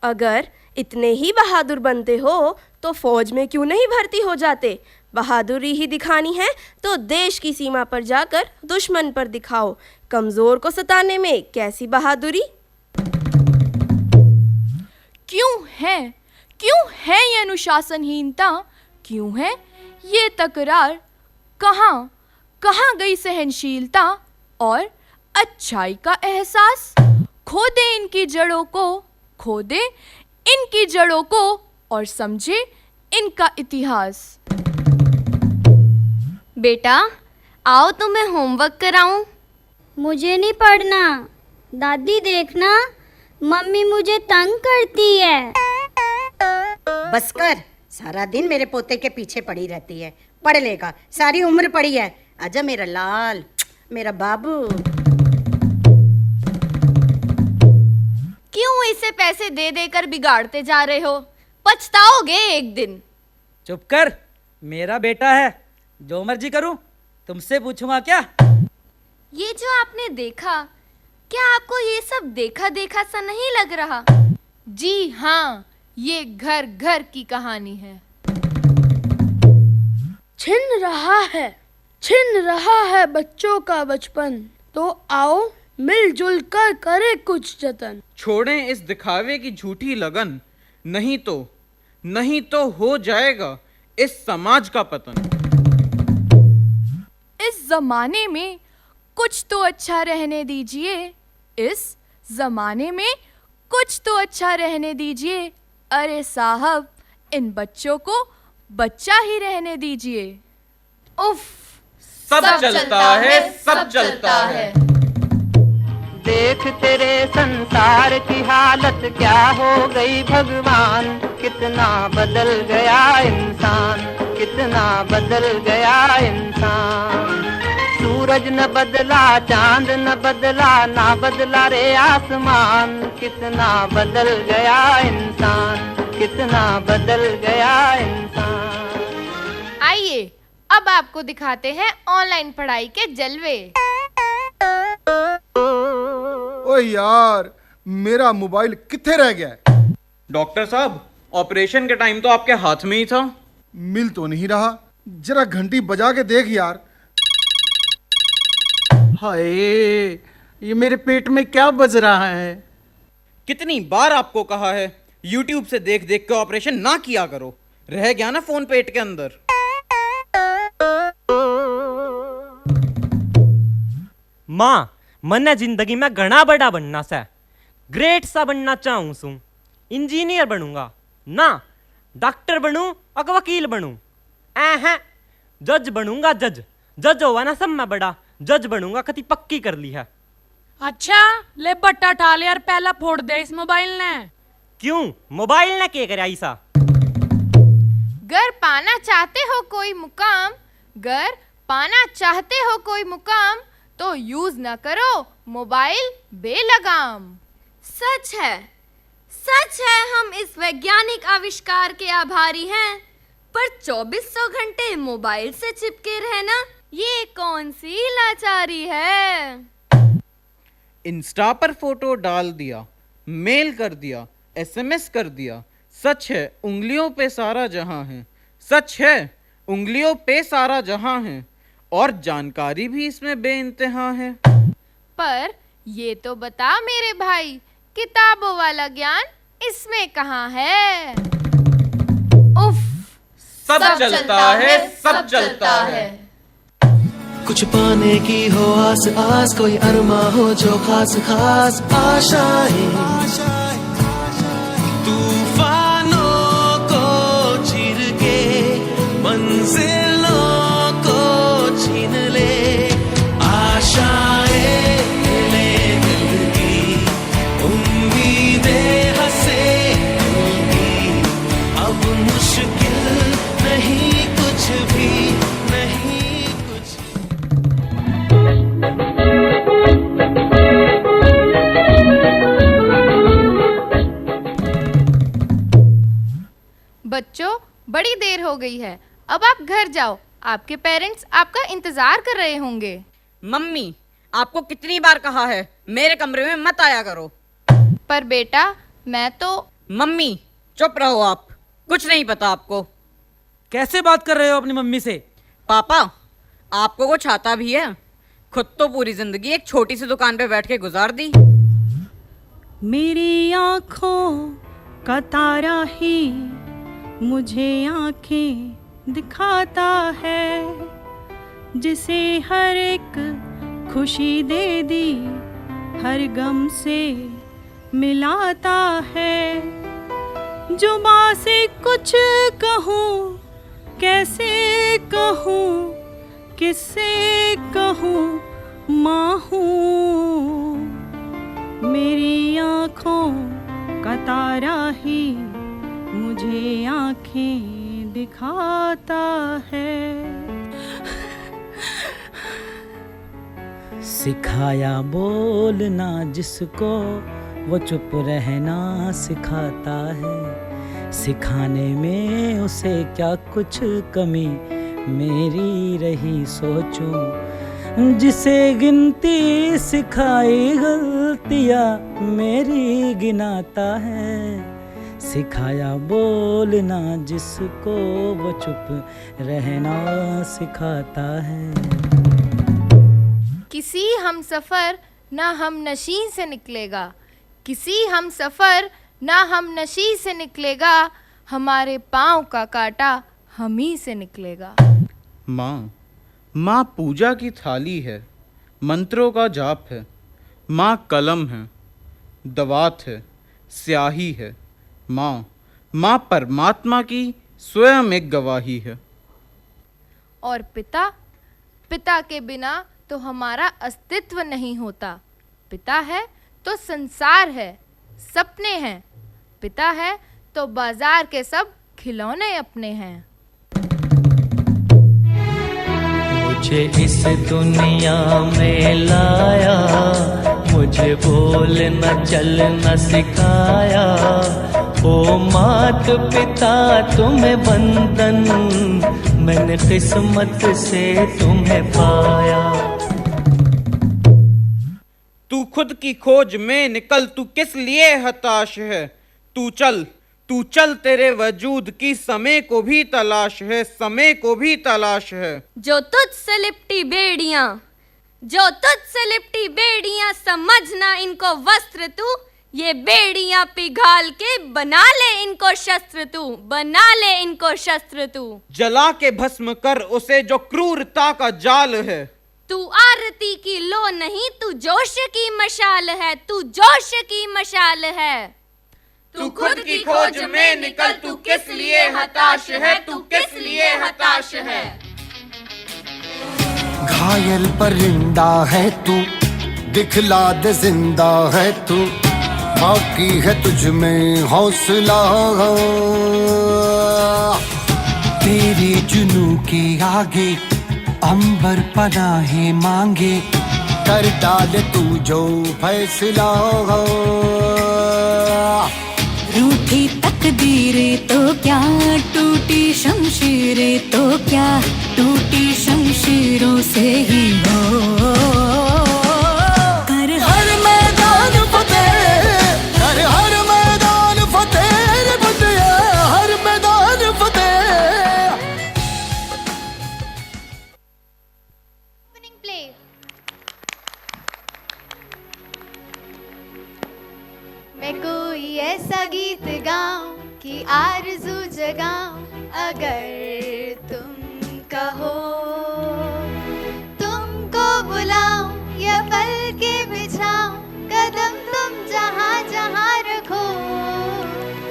अगर इतने ही बहादुर बनते हो तो फौज में क्यों नहीं भर्ती हो जाते? बहादुरी ही दिखानी है तो देश की सीमा पर जाकर दुश्मन पर दिखाओ। कमजोर को सताने में कैसी बहादुरी? क्यों है ये अनुशासनहीनता? क्यों है ये तकरार? कहाँ गई सहनशीलता और अच्छाई का एहसास? खो दे इनकी जड़ों को, खो दे इनकी जड़ों को और समझे इनका इतिहास। बेटा आओ तुम्हें होमवर्क कराऊं। मुझे नहीं पढ़ना। दादी देखना, मम्मी मुझे तंग करती है। बस कर, सारा दिन मेरे पोते के पीछे पड़ी रहती है। पढ़ लेगा, सारी उम्र पड़ी है। आजा मेरा लाल, मेरा बाबू। क्यों इसे पैसे दे देकर बिगाड़ते जा रहे हो? पछताओगे एक दिन। चुप कर, मेरा बेटा है, जो मर्जी करूं, तुमसे पूछूंगा क्या? ये जो आपने देखा, क्या आपको ये सब देखा देखा सा नहीं लग रहा? जी हाँ, ये घर घर की कहानी है। छिन रहा है बच्चों का बचपन, तो आओ मिलजुल कर करे कुछ जतन। छोड़ें इस दिखावे की झूठी लगन, नहीं तो हो जाएगा इस समाज का पतन। इस जमाने में कुछ तो अच्छा रहने दीजिए, इस जमाने में कुछ तो अच्छा रहने दीजिए। अरे साहब, इन बच्चों को बच्चा ही रहने दीजिए। उफ, सब चलता है, सब चलता है। देख तेरे संसार की हालत क्या हो गई भगवान, कितना बदल गया इंसान, कितना बदल गया इंसान। सूरज न बदला, चांद न बदला, ना बदला रे आसमान, कितना बदल गया इंसान, कितना बदल गया इंसान। आइए अब आपको दिखाते हैं ऑनलाइन पढ़ाई के जलवे। ओ यार, मेरा मोबाइल किथे रह गया है? डॉक्टर साहब, ऑपरेशन के टाइम तो आपके हाथ में ही था। मिल तो नहीं रहा, जरा घंटी बजा के देख यार। हाय, ये मेरे पेट में क्या बज रहा है? कितनी बार आपको कहा है YouTube से देख देख के ऑपरेशन ना किया करो, रह गया ना फोन पेट के अंदर। माँ, मने जिंदगी में घना बड़ा बनना से, ग्रेट सा बनना चाहूँ सू। इंजीनियर बनूंगा ना, डॉक्टर बनूं और वकील बनूं, जज बनूंगा। जज होगा ना सब में बड़ा, जज बनूंगा कति पक्की कर ली है। अच्छा ले बट्टा ठा ले यार, पहला फोड़ दे इस मोबाइल ने। क्यों मोबाइल ने क्या करे ऐसा? गर पाना चाहते हो कोई मुकाम, गर पाना चाहते हो कोई मुकाम, तो यूज न करो मोबाइल बेलगाम। सच है, सच है, हम इस वैज्ञानिक आविष्कार के आभारी हैं, पर 2400 घंटे मोबाइल से चिपके रहना ये कौन सी लाचारी है। इंस्टा पर फोटो डाल दिया, मेल कर दिया, एसएमएस कर दिया, सच है उंगलियों पे सारा जहां है, सच है उंगलियों पे सारा जहां है, और जानकारी भी इसमें बेइंतहा है। पर ये तो बता मेरे भाई, किताबों वाला ज्ञान इसमें कहाँ है। उफ, सब चलता है, सब चलता है। कुछ पाने की हो आस आस, कोई अरमा हो जो खास खास आशाएं, तूफानों को चीर के मंजिलों को छीन ले, आशाएं ले दिल की, उम्मीदें हंसे दिल की, अब मुश्किल नहीं कुछ भी नहीं कुछ। बच्चों बड़ी देर हो गई है, अब आप घर जाओ, आपके पेरेंट्स आपका इंतजार कर रहे होंगे। मम्मी आपको कितनी बार कहा है मेरे कमरे में मत आया करो। पर बेटा मैं तो। मम्मी चुप रहो, आप कुछ नहीं पता आपको। कैसे बात कर रहे हो अपनी मम्मी से? पापा आपको कुछ आता भी है? खुद तो पूरी जिंदगी एक छोटी सी दुकान पे बैठ के गुजार दी। मेरी आँखों का तारा ही मुझे आँखें दिखाता है, जिसे हर एक खुशी दे दी हर गम से मिलाता है। जुबां से कुछ कहूँ कैसे कहूँ, किससे कहूँ माँ हूँ, मेरी आँखों का तारा ही मुझे आँखें दिखाता है। सिखाया बोलना जिसको वो चुप रहना सिखाता है, सिखाने में उसे क्या कुछ कमी मेरी रही सोचूं, जिसे गिनती सिखाई गलतियाँ मेरी गिनाता है, सिखाया बोलना जिसको वो चुप रहना सिखाता है। किसी हम सफर ना हम नशी से निकलेगा, किसी हम सफर ना हम नशी से निकलेगा, हमारे पाँव का कांटा हम ही से निकलेगा। माँ, माँ पूजा की थाली है, मंत्रों का जाप है, माँ कलम है, दवात है, स्याही है, माँ, माँ परमात्मा की स्वयं एक गवाही है। और पिता, पिता के बिना तो हमारा अस्तित्व नहीं होता। पिता है तो संसार है, सपने हैं, पिता है तो बाजार के सब खिलौने अपने हैं। मुझे इस दुनिया में लाया, मुझे बोलना चलना सिखाया, ओ मात पिता तुम्हें वंदन, मैंने किस्मत से तुम्हें पाया। तू खुद की खोज में निकल, तू किस लिए हताश है, तू चल, तू चल, तेरे वजूद की समय को भी तलाश है, समय को भी तलाश है। जो तुझसे लिपटी बेड़ियां, जो तुझसे लिपटी बेड़ियां, समझना इनको वस्त्र तू, ये बेड़ियां पिघाल के बना ले इनको शस्त्र तू, बना ले इनको शस्त्र तू। जला के भस्म कर उसे जो क्रूरता का जाल है। तू आरती की लो नहीं, तू जोश की मशाल है, तू जोश की मशाल है। तू खुद की खोज में निकल, तू किस लिए हताश है, तू किस लिए हताश है। घायल परिंदा है तू, दिखला दे जिंदा है तू, बाकी है तुझ में हौसला। तेरे जुनू के आगे अंबर पनाहे मांगे, कर डाल तू जो फैसला। रूठी तकदीरें तो क्या, टूटी शमशीरें तो क्या, टूटी शमशीरों से ही हो कर हर मैदान फतेह, कर हर मैदान फतेह, रे फतेह, हर मैदान फतेह। Opening play. मैं कोई ऐसा गीत गाऊं कि आरज़ू जगाऊं, अगर तुम कहो तुमको बुलाऊं या पल के बिछाऊं, कदम तुम जहां जहां रखो,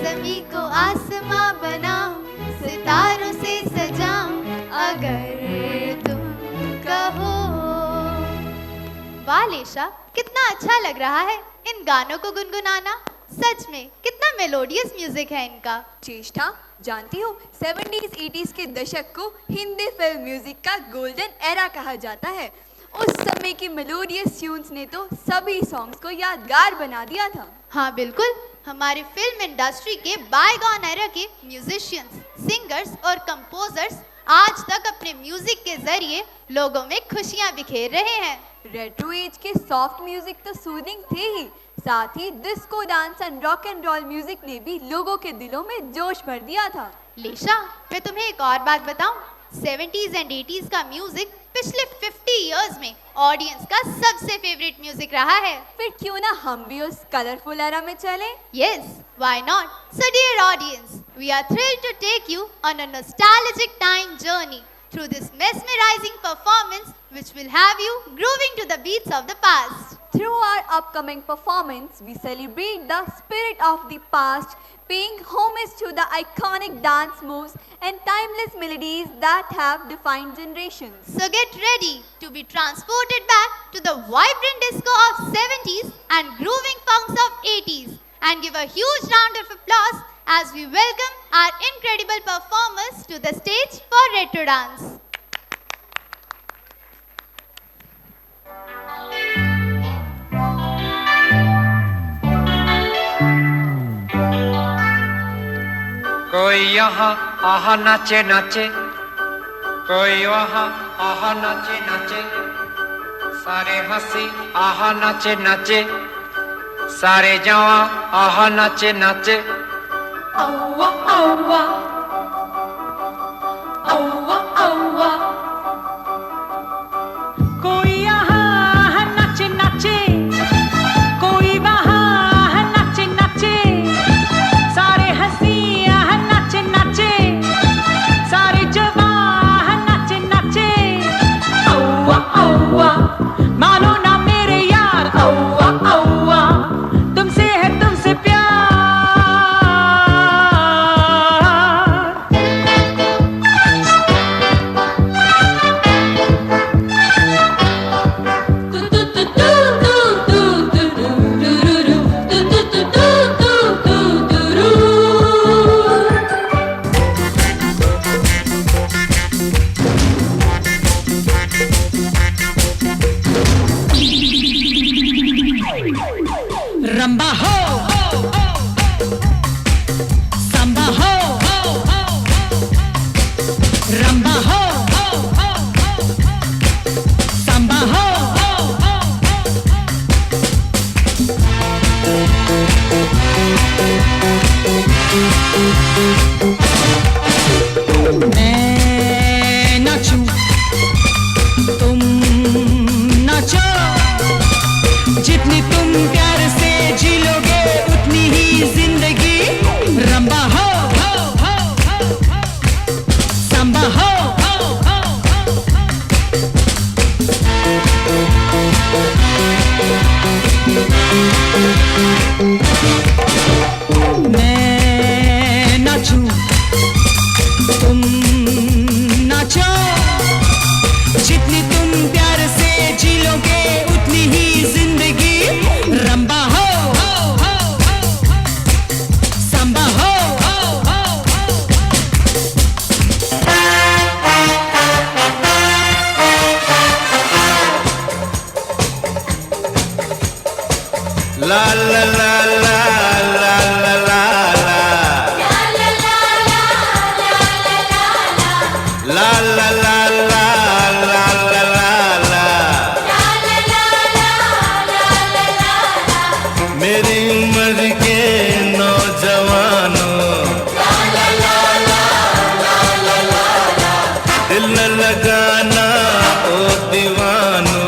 ज़मीं को आसमां बनाऊं, सितारों से सजाऊं, अगर तुम कहो। वाह लेशा, कितना अच्छा लग रहा है इन गानों को गुनगुनाना। सच में कितना मेलोडियस म्यूजिक है इनका। चेष्टा, जानती हो 70s 80s के दशक को हिंदी फिल्म म्यूजिक का गोल्डन एरा कहा जाता है। उस समय की मेलोडियस ट्यून्स ने तो सभी सॉन्ग्स को यादगार बना दिया था। हाँ बिल्कुल, हमारे फिल्म इंडस्ट्री के बायगॉन एरा के म्यूजिशियंस, सिंगर्स और कंपोजर्स आज तक अपने म्यूजिक के जरिए लोगों में खुशियां बिखेर रहे हैं। रेट्रो एज के सॉफ्ट म्यूजिक तो सूदिंग थे ही, साथ ही disco dance and rock and roll music ने भी लोगों के दिलों में जोश भर दिया था। लेशा, मैं तुम्हें एक और बात बताऊं, 70s एंड 80s का म्यूजिक पिछले 50 इयर्स में ऑडियंस का सबसे फेवरेट म्यूजिक रहा है। फिर क्यों ना हम भी उस कलरफुल एरा में चलें? Yes, why not? So dear audience, we are thrilled to take you on a nostalgic time journey through this mesmerizing performance which will have you grooving to the beats of the past. Through our upcoming performance, we celebrate the spirit of the past, paying homage to the iconic dance moves and timeless melodies that have defined generations. So get ready to be transported back to the vibrant disco of 70s and grooving funks of 80s, and give a huge round of applause as we welcome our incredible performers to the stage for Retro Dance. कोई यहाँ आहा नाचे नाचे, कोई वहाँ आहा नाचे नाचे, सारे हंसी आहा नाचे नाचे, सारे जवां आहा नाचे नाचे। औवा औवा औवा औवा, कोई यहाँ नाचे नाचे, कोई वहाँ नाचे नाचे, सारे हंसी नाचे नाचे, सारे जवां नाचे नाचे। औवा औवा, मानो ना मेरे यार, औवा औवा, तुमसे है तुमसे प्यार। रंबा हो, सांबा हो, रंबा हो, सांबा हो। मैं नाचूं, तुम नाचो, जितनी तुम प्यार से जी लोगे उतनी ही जिंदगी। रंबा हो, सांबा हो, मैं नाचूं, तुम नाचो, जितनी तुम ला ला ला ला ला ला ला ला ला ला मेरी उम्र के नौजवानों दिल न लगाना ओ दीवानों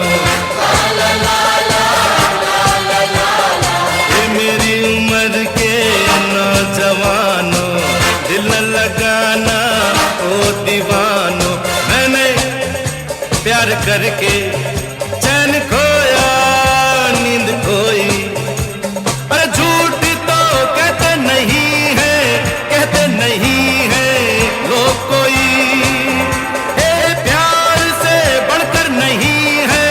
ये मेरी उम्र के नौजवानों दिल न लगाना ओ दीवानों मैंने प्यार करके चैन खोया नींद खोई अरे झूठ तो कहते नहीं है लोग कोई ये प्यार से बढ़कर नहीं है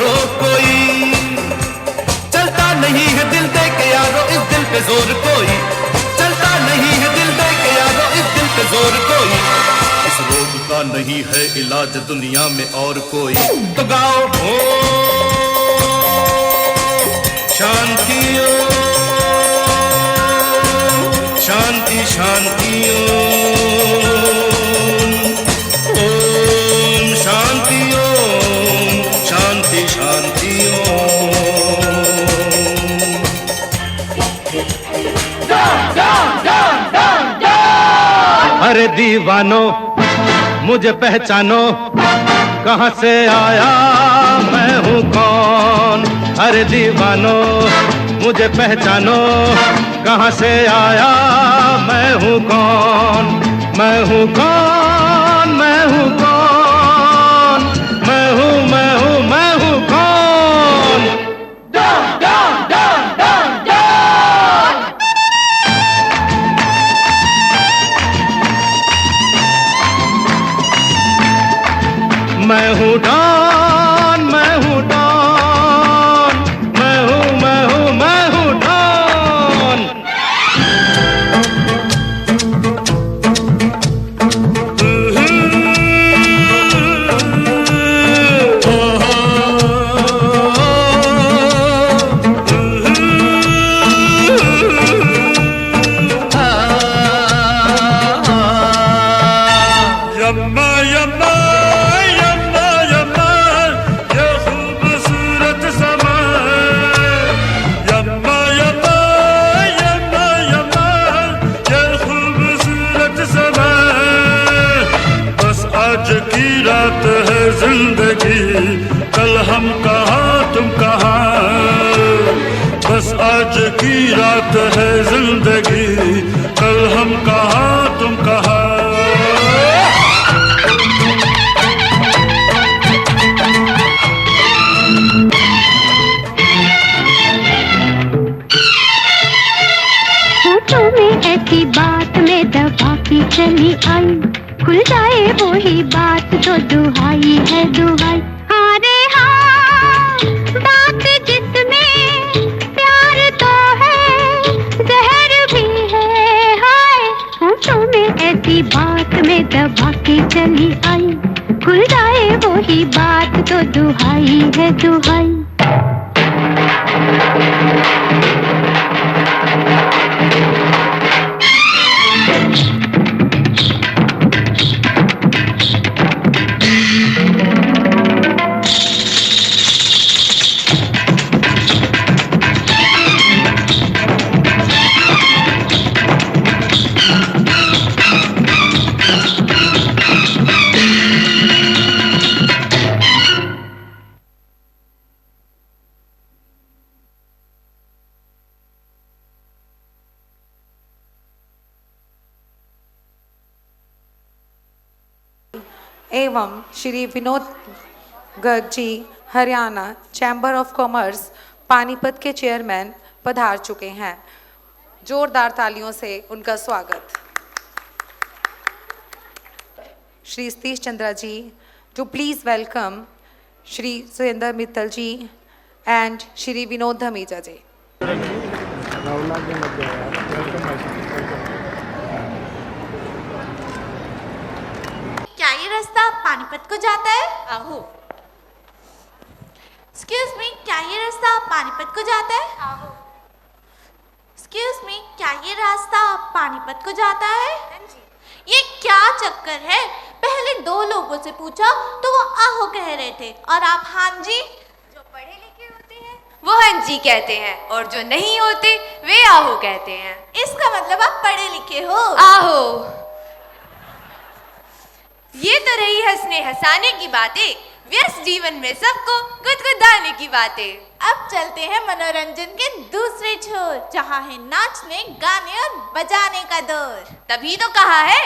रोग कोई चलता नहीं है दिल दे के यारो इस दिल पे जोर कोई चलता नहीं है दिल दे के यारो इस दिल पे जोर कोई इस रोग का नहीं है इलाज दुनिया में और कोई तो गाओ हो शांति शांति शांति ओम शांति शांति शांति अरे दीवानो मुझे पहचानो कहाँ से आया मैं हूँ कौन अरे दीवानो मुझे पहचानो कहाँ से आया मैं हूँ कौन मैं हूँ कौन मैं हूँ कौन मैं हूँ मैं हूँ मैं हूँ कौन मैं हूँ डॉन मैं हूँ डॉन मैं हूँ मैं हूँ मैं हूँ डॉन यम्मा यम्मा यम्मा यम्मा ये खूबसूरत समा यम्मा यम्मा यम्मा यम्मा ये खूबसूरत समा बस आज की रात है जिंदगी कल हम कहाँ तुम कहाँ बस आज की रात है जिंदगी कल हम कहाँ तुम कहाँ ऐसी बात में दबा के चली आई खुल जाए वो ही बात तो दुहाई है दुहाई हाँ रे हाँ बात जिसमें प्यार तो है जहर भी है हाय होठों में ऐसी बात में दबा के चली आई खुल जाए वो ही बात तो दुहाई है दुहाई एवं Shri Vinod Garg ji Haryana chamber of commerce Panipat के चेयरमैन पधार चुके हैं। जोरदार तालियों से उनका स्वागत। Shri Satish Chandra ji, to please welcome Shri Surendra Mittal ji and Shri Vinod Dhamija ji. क्या ये रास्ता पानीपत को जाता है? आहो। एक्सक्यूज मी, क्या ये रास्ता पानीपत को जाता है? एक्सक्यूज मी, क्या ये रास्ता पानीपत को जाता है? ये क्या चक्कर है? पहले 2 लोगों से पूछा तो वो आहो कह रहे थे और आप हाँ जी? जो पढ़े लिखे होते हैं वो हाँ जी कहते हैं और जो नहीं होते वे आहो कहते हैं। इसका मतलब आप पढ़े लिखे हो? आहो। ये तो रही हंसने हंसाने की बातें, व्यस्त जीवन में सबको गुदगुदाने की बातें। अब चलते हैं मनोरंजन के दूसरे छोर, जहाँ है नाचने, गाने और बजाने का दौर। तभी तो कहा है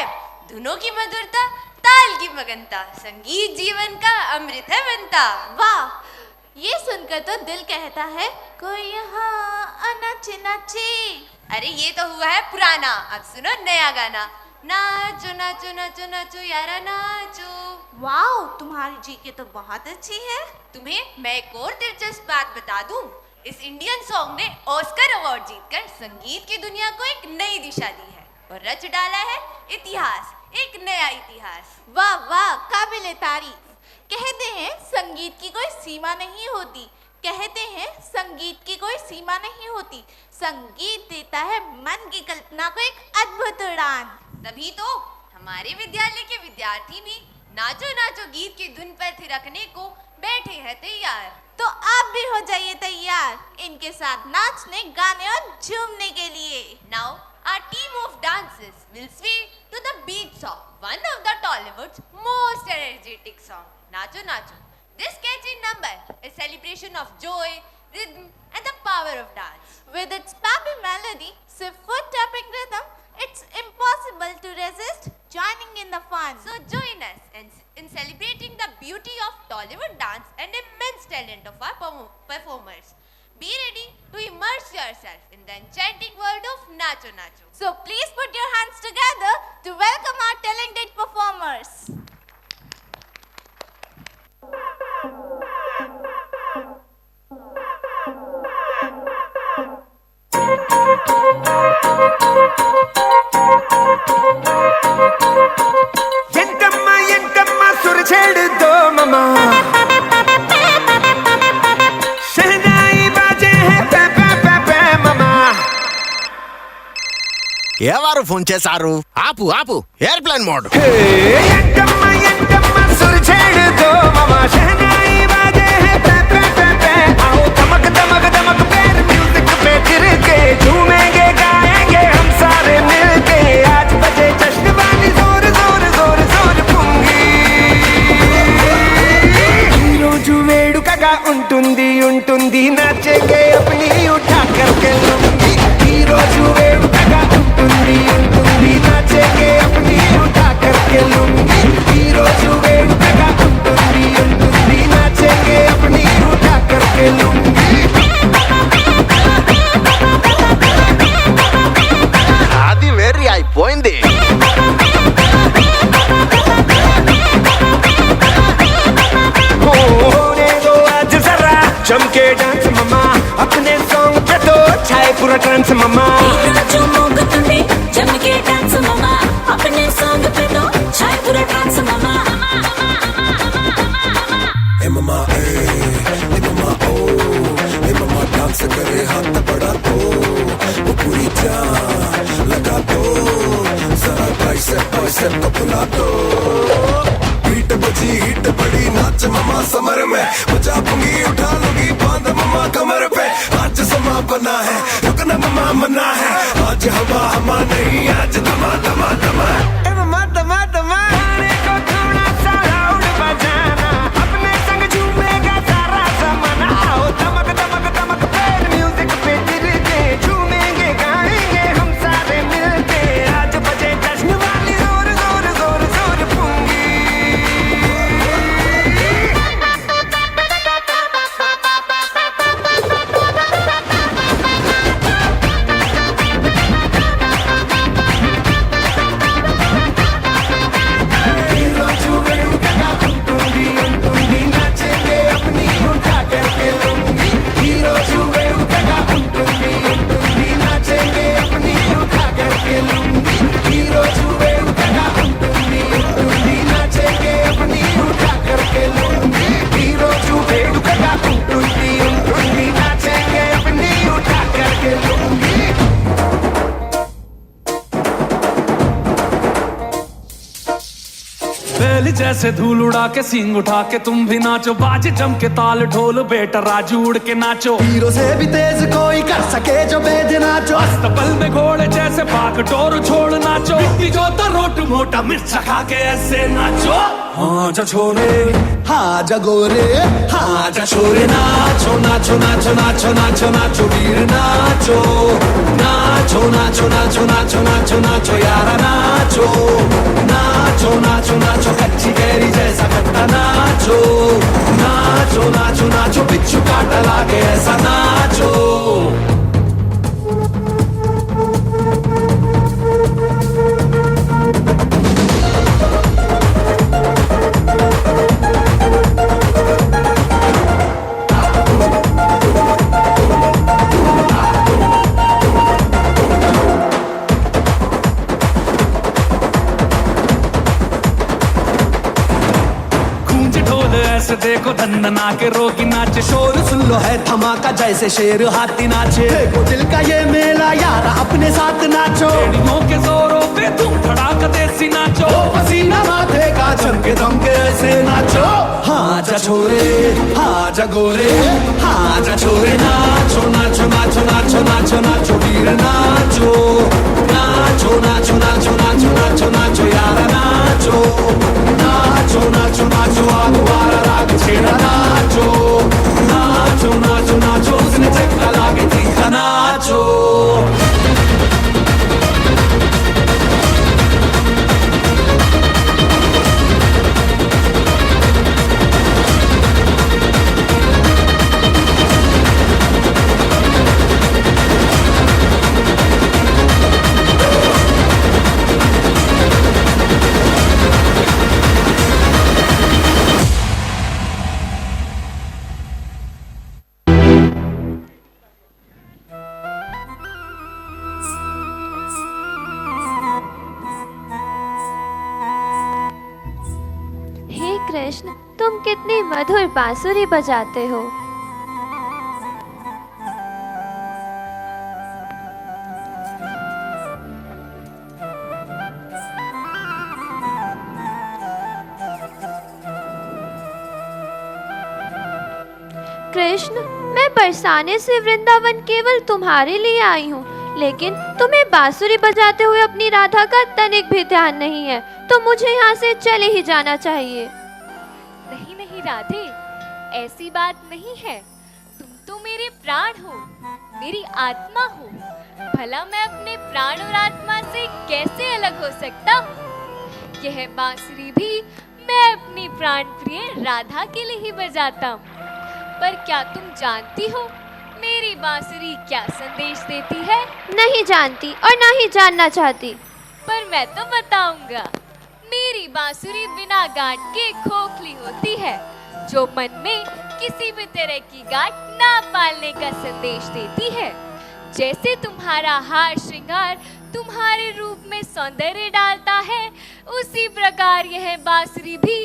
धुनों की मधुरता, ताल की मगनता, संगीत जीवन का अमृत है बनता। वाह, ये सुनकर तो दिल कहता है कोई यहाँ नाचे नाचे। अरे ये तो हुआ है पुराना, अब सुनो नया गाना। नाचो नाचो नाचो नाचो यारा नाचो। वाओ, तुम्हारी जीके तो बहुत अच्छी है। तुम्हें मैं एक और दिलचस्प बात बता दूं, इस इंडियन सॉन्ग ने ऑस्कर अवार्ड जीतकर संगीत की दुनिया को एक नई दिशा दी है और रच डाला है इतिहास, एक नया इतिहास। वाह वाह, काबिले तारीफ। कहते हैं संगीत की कोई सीमा नहीं होती, कहते हैं संगीत की कोई सीमा नहीं होती। संगीत देता है मन की कल्पना को एक अद्भुत उड़ान। तभी तो हमारे विद्यालय के विद्यार्थी भी नाचो नाचो गीत की धुन पर थिरकने को बैठे हैं तैयार। तो आप भी हो जाइए तैयार इनके साथ नाचने, गाने और झूमने के लिए। Now our team of dancers will sway to the beats of one of the Tollywood's most energetic song, Nacho Nacho. This catchy number is celebration of joy, rhythm and the power of dance. With its peppy melody, swift foot-tapping rhythm, it's impossible to resist joining in the fun. So join us in celebrating the beauty of Tollywood dance and immense talent of our performers. Be ready to immerse yourself in the enchanting world of Nacho Nacho. So please put your hands together to welcome our talented performers. ఎంటమ్మ సురచేడు దో మమా शहनाई बाजे है पे पे पे पे mama ఎవరు phone చేశారు? ఆపు ఆపు, ఎయిర్ప్లేన్ మోడ్. ఎంటమ్మ సురచేడు దో మమా शहनाई बाजे है पे पे पे पे आओ धमक धमक धमक पैर म्यूजिक पे गिर के झूमेंगे गाएंगे हम सारे मिलके आज बजे जश्न वाली जोर जोर जोर जोर पूंगी ఈ రోజు వేడుకగా ఉంటుంది ఉంటుంది నాచేంగే अपनी उठा करके लूंगी ఈ రోజు వేడుకగా ఉంటుంది ఉంటుంది నాచేంगे अपनी उठा करके लूंगी ఈ రోజు వేడుకగా ఉంటుంది ఉంటుంది నాచేంगे अपनी उठा करके लूंगी అది వెర్రి అయిపోయింది. होने दो आज जरा चमके डांस ममा अपने सॉन्ग पे तो छाए पूरा ट्रांस ममा चमके डांस ममा अपने सॉन्ग पे तो छाए पूरा डांस ममा ए ममा डांस करे हाथ बड़ा तो वो पूरी जान लगा दो जरा बाइसेप तो बुला दो बीट बजी हिट बड़ी नाच ममा समर में बजा पूंगी उठा लूंगी बांध ममा कमर पे आज समा बना है रुकना ममा मना है आज हवा हमा नहीं आज दमा दमा दमा ए ममा दमा दमा गाने को थोड़ा सा लाउड बजाना अपने संग झूमेगा सारा जमाना आओ धमक धमक धमक पैर म्यूजिक पे गिर के झूमेंगे गाएंगे हम सारे मिलके आज बजे जश्न वाली जोर जोर जोर जोर पूंगी जैसे धूल उड़ा के सींग उठा के तुम भी नाचो, बाजे जम के ताल ढोल बेटा राजू उड़ के नाचो। हीरो से भी तेज कोई कर सके जो बेद नाचो, अस्तबल में घोड़े जैसे भाग डोर छोड़ नाचो। बिक्की जो रोट मोटा मिर्च खा के ऐसे नाचो। हाँ जा छोरे, हाँ जा गोरे, हाँ जा छोरे नाचो नाचो नाचो नाचो नाचो नाचो वीर नाचो नाचो नाचो नाचो नाचो नाचो नाचो यारा नाचो नाचो नाचो नाचो कच्ची कैरी जैसा खट्टा नाचो नाचो नाचो नाचो बिच्छू काटा लागे ऐसा नाचो। ऐसे देखो धन्ना के रोगी नाचे, शोर सुन लो है धमाका जैसे शेर हाथी नाचे। देखो दिल का ये मेला यारा अपने साथ नाचो, एड़ियों के जोरों पे तुम धड़ाका देसी नाचो। पसीना माथे का चमके दमके ऐसे नाचो। हाँ जा छोरे, हाँ जा गोरे, हाँ जा छोरे नाचो नाचो नाचो नाचो नाचो नाचो वीर नाचो नाचो नाचो नाचो नाचो नाचो नाचो यारा नाचो नाचो नाचो नाचो आगुवारा राग छेड़ा नाचो नाचो नाचो नाचो उसने चक्का लागे तीखा नाचो। कृष्ण, तुम कितनी मधुर बांसुरी बजाते हो। कृष्ण, मैं बरसाने से वृंदावन केवल तुम्हारे लिए आई हूँ, लेकिन तुम्हें बांसुरी बजाते हुए अपनी राधा का तनिक भी ध्यान नहीं है, तो मुझे यहाँ से चले ही जाना चाहिए। नहीं नहीं राधे, ऐसी बात नहीं है। तुम तो मेरे प्राण हो, मेरी आत्मा हो। भला मैं अपने प्राण और आत्मा से कैसे अलग हो सकता हूँ? यह बांसुरी भी मैं अपनी प्राण प्रिय राधा के लिए ही बजाता हूँ। पर क्या तुम जानती हो मेरी बांसुरी क्या संदेश देती है? नहीं जानती और ना ही जानना चाहती। पर मैं तो बताऊंगा। मेरी बांसुरी बिना गांठ के खोखली होती है, जो मन में किसी भी तरह की गांठ ना पालने का संदेश देती है। जैसे तुम्हारा हार श्रृंगार तुम्हारे रूप में सौंदर्य डालता है, उसी प्रकार यह बांसुरी भी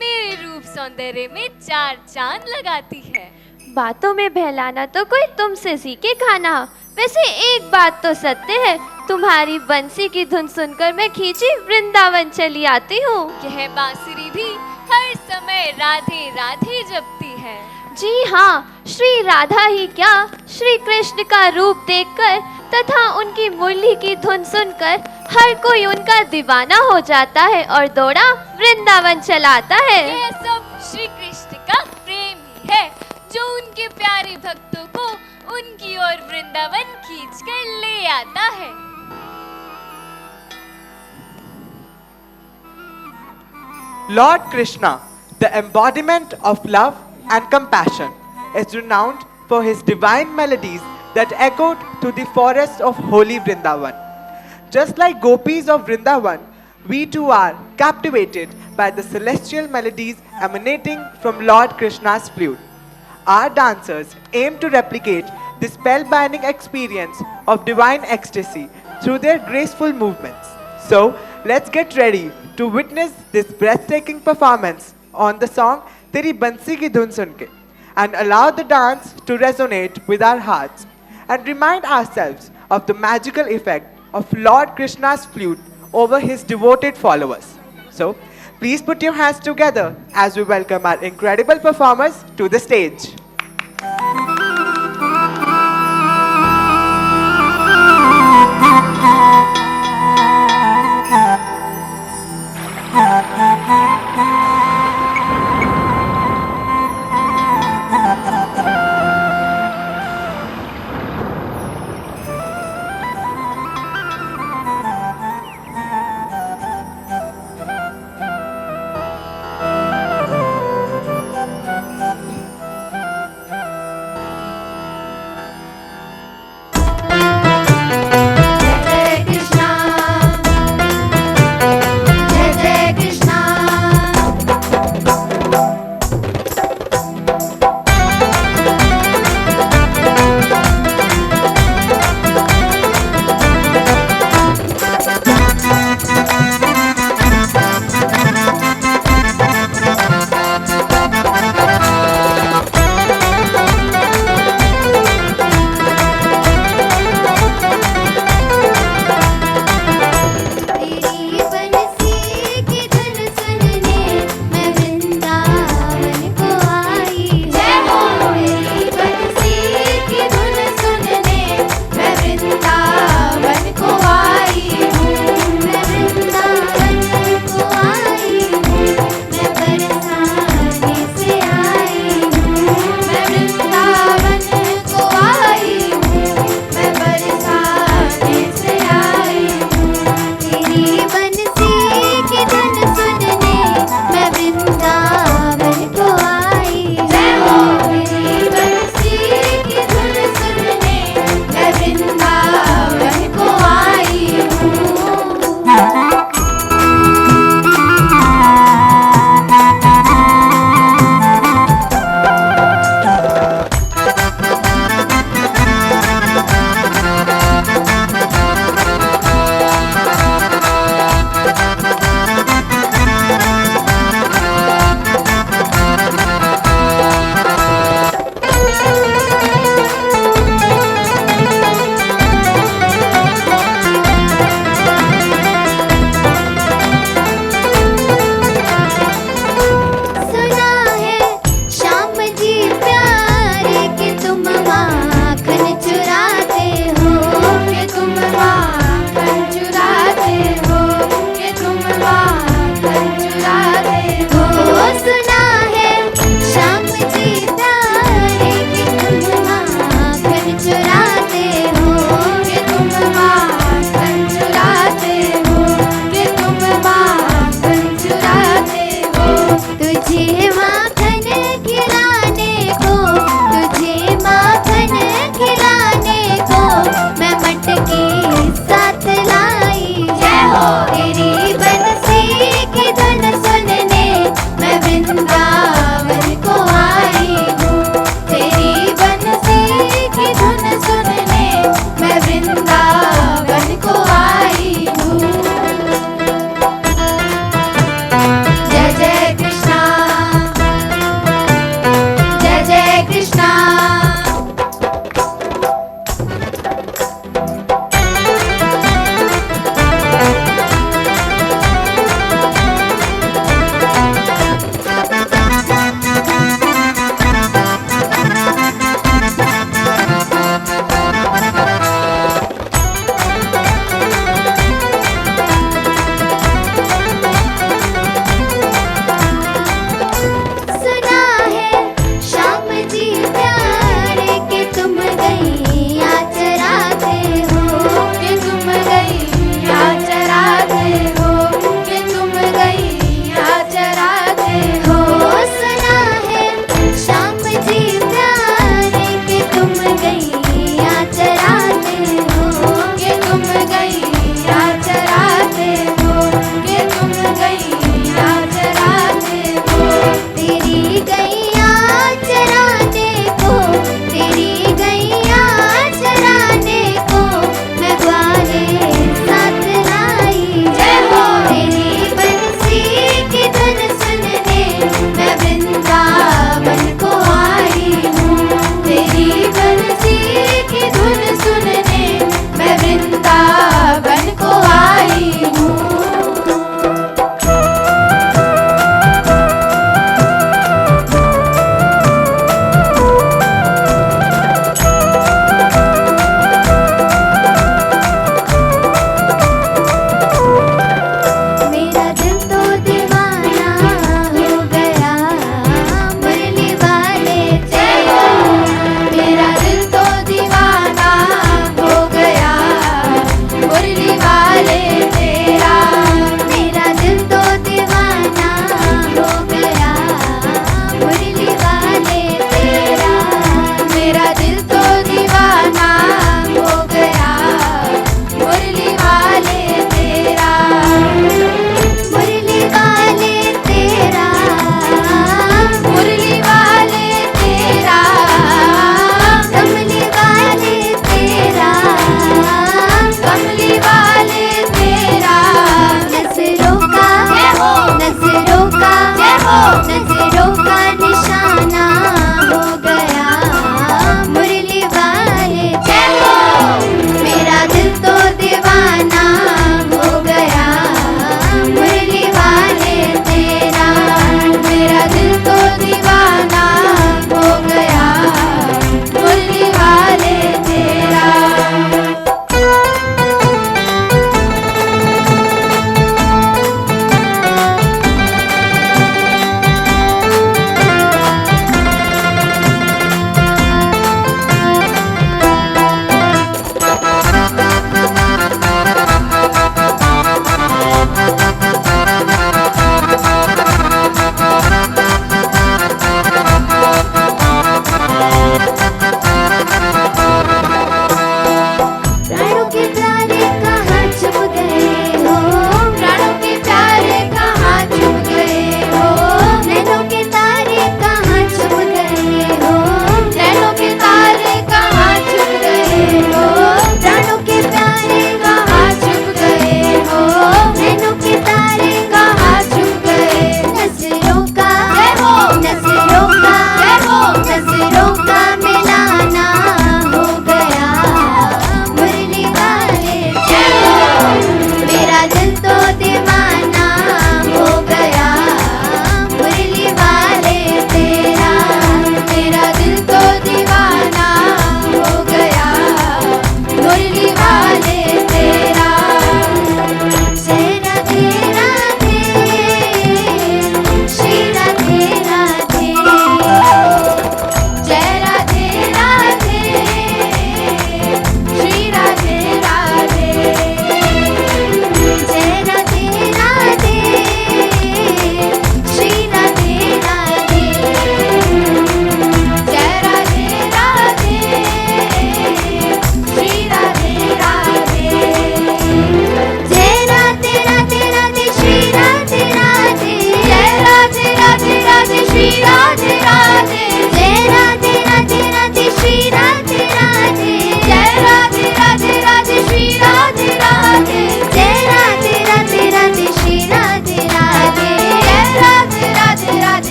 मेरे रूप सौंदर्य में चार चांद लगाती है। बातों में बहलाना तो कोई तुमसे सीखे खाना। वैसे एक बात तो सत्य है, तुम्हारी बंसी की धुन सुनकर मैं खींची वृंदावन चली आती हूँ। यह बांसुरी भी हर समय राधे राधे जपती है। जी हाँ, श्री राधा ही क्या, श्री कृष्ण का रूप देखकर तथा उनकी मुरली की धुन सुनकर हर कोई उनका दीवाना हो जाता है और दौड़ा वृंदावन चलाता है। यह सब श्री कृष्ण का प्रेम ही है, जो उनके प्यारे भक्तों को उनकी ओर वृंदावन खींचकर ले आता है। Lord Krishna, the embodiment of love and compassion, is renowned for his divine melodies that echoed through the forests of holy Vrindavan. Just like gopis of Vrindavan, we too are captivated by the celestial melodies emanating from Lord Krishna's flute. Our dancers aim to replicate the spellbinding experience of divine ecstasy through their graceful movements. So, let's get ready to witness this breathtaking performance on the song Teri Bansi Ki Dhun Sunke, and allow the dance to resonate with our hearts and remind ourselves of the magical effect of Lord Krishna's flute over his devoted followers. So, Please put your hands together as we welcome our incredible performers to the stage.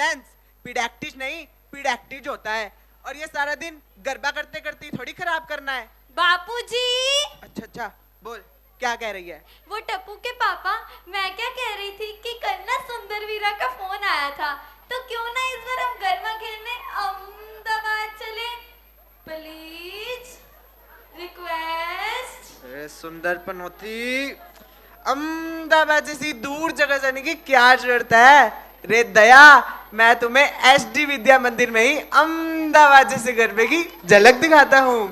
सेंस पिडैक्टिश नहीं पिडैक्टिज होता है। और ये सारा दिन गरबा करते करते थोड़ी खराब करना है। बापूजी। अच्छा बोल क्या कह रही है? वो टप्पू के पापा, मैं क्या कह रही थी कि कल ना सुंदर वीरा का फोन आया था, तो क्यों ना इस बार हम गरमा खेलने अहमदाबाद चले? Please request. सुंदर पनौती, अहमदाबाद जैसी दूर जगह जाने की क्या जरूरत है? रे दया, मैं तुम्हें SD विद्या मंदिर में ही अहमदाबाद जैसे गरबे की झलक दिखाता हूँ।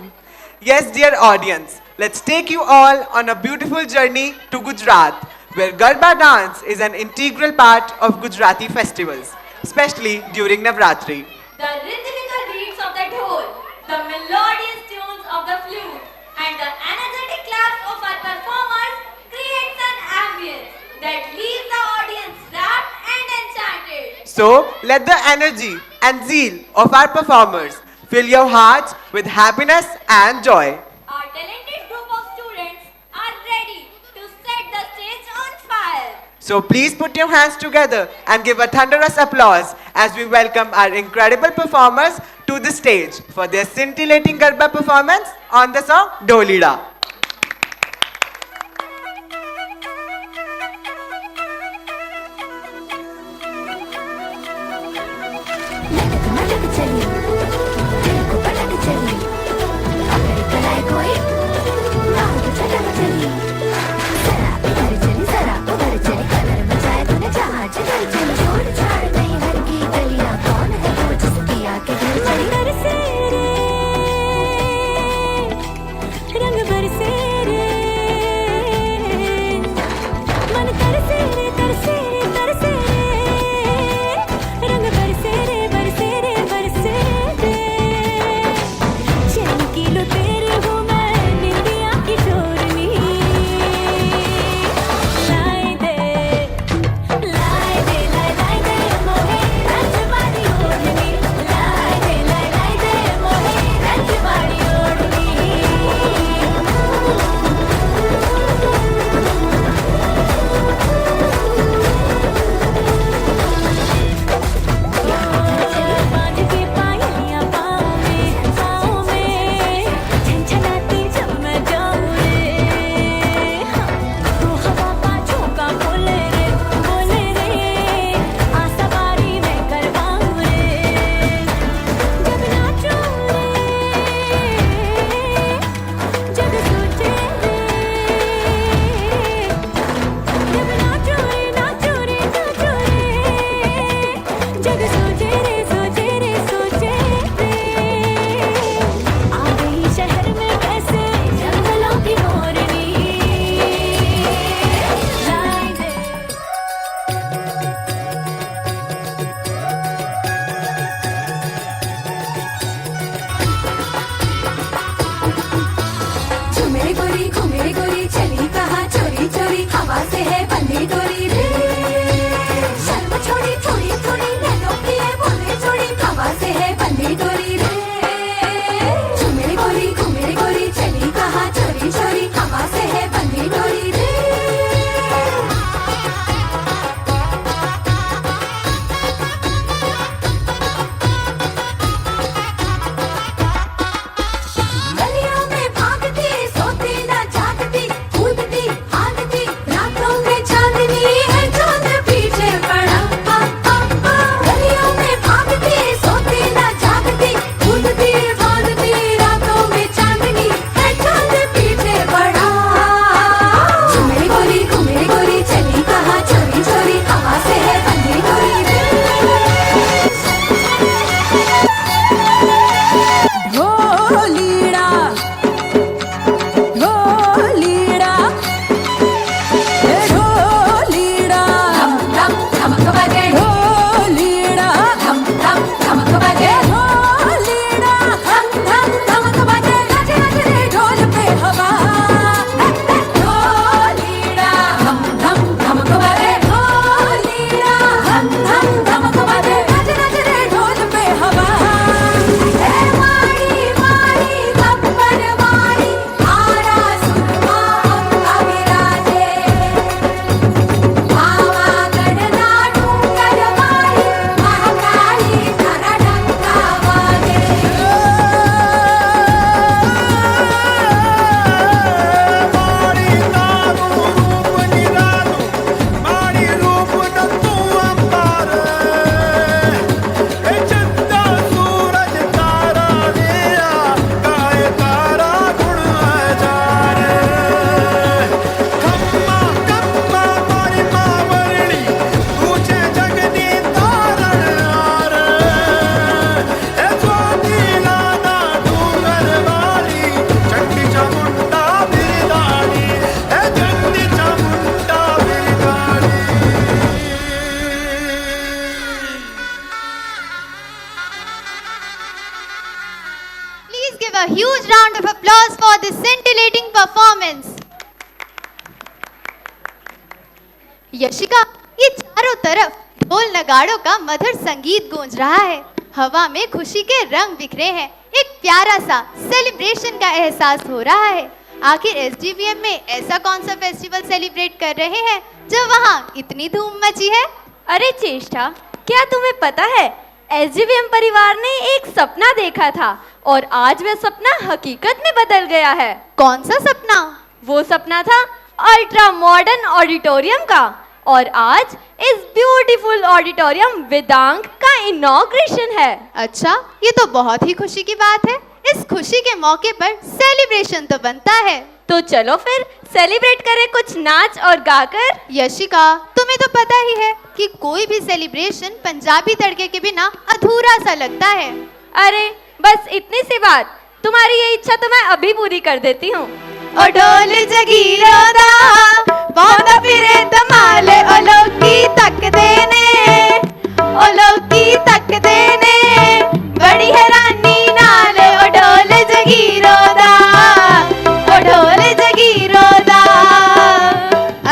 Yes, dear audience, let's take you all on a beautiful journey to Gujarat, where Garba dance is an integral part of Gujarati festivals, especially during Navratri. The rhythmical beats of the dhol, the melodious tunes of the flute, and the energetic claps of our performers creates an ambience that leaves the audience rapt and enchanted. So, let the energy and zeal of our performers fill your hearts with happiness and joy. Our talented group of students are ready to set the stage on fire. So please put your hands together and give a thunderous applause as we welcome our incredible performers to the stage for their scintillating Garba performance on the song Dolida. गलियों में भागती सोती न जागती यशिका, ये चारों तरफ ढोल नगाड़ों का मधुर संगीत गूंज रहा है। हवा में खुशी के रंग बिखरे हैं। एक प्यारा सा सेलिब्रेशन का एहसास हो रहा है। आखिर एसडीवीएम में ऐसा कौन सा फेस्टिवल सेलिब्रेट कर रहे हैं जो वहाँ इतनी धूम मची है? अरे चेष्टा, क्या तुम्हें पता है, एसडीवीएम परिवार ने एक सपना देखा था और आज वह सपना हकीकत में बदल गया है। कौन सा सपना? वो सपना था अल्ट्रा मॉडर्न ऑडिटोरियम का, और आज इस ब्यूटीफुल ऑडिटोरियम वेदांग का इनॉग्रेशन है। अच्छा, ये तो बहुत ही खुशी की बात है। इस खुशी के मौके पर सेलिब्रेशन तो बनता है। तो चलो फिर सेलिब्रेट करें कुछ नाच और गाकर। यशिका, तुम्हें तो पता ही है कि कोई भी सेलिब्रेशन पंजाबी तड़के के बिना अधूरा सा लगता है। अरे बस इतनी सी बात, तुम्हारी ये इच्छा तो मैं अभी पूरी कर देती हूँ। ओ ढोल जगीरो दा पौंदा फिरे धमाल, ओ लोकी तक देने, ओ लोकी तक देने बड़ी हैरानी नाल, ओ ढोल जगीरो दा, ओ ढोल जगीरो दा।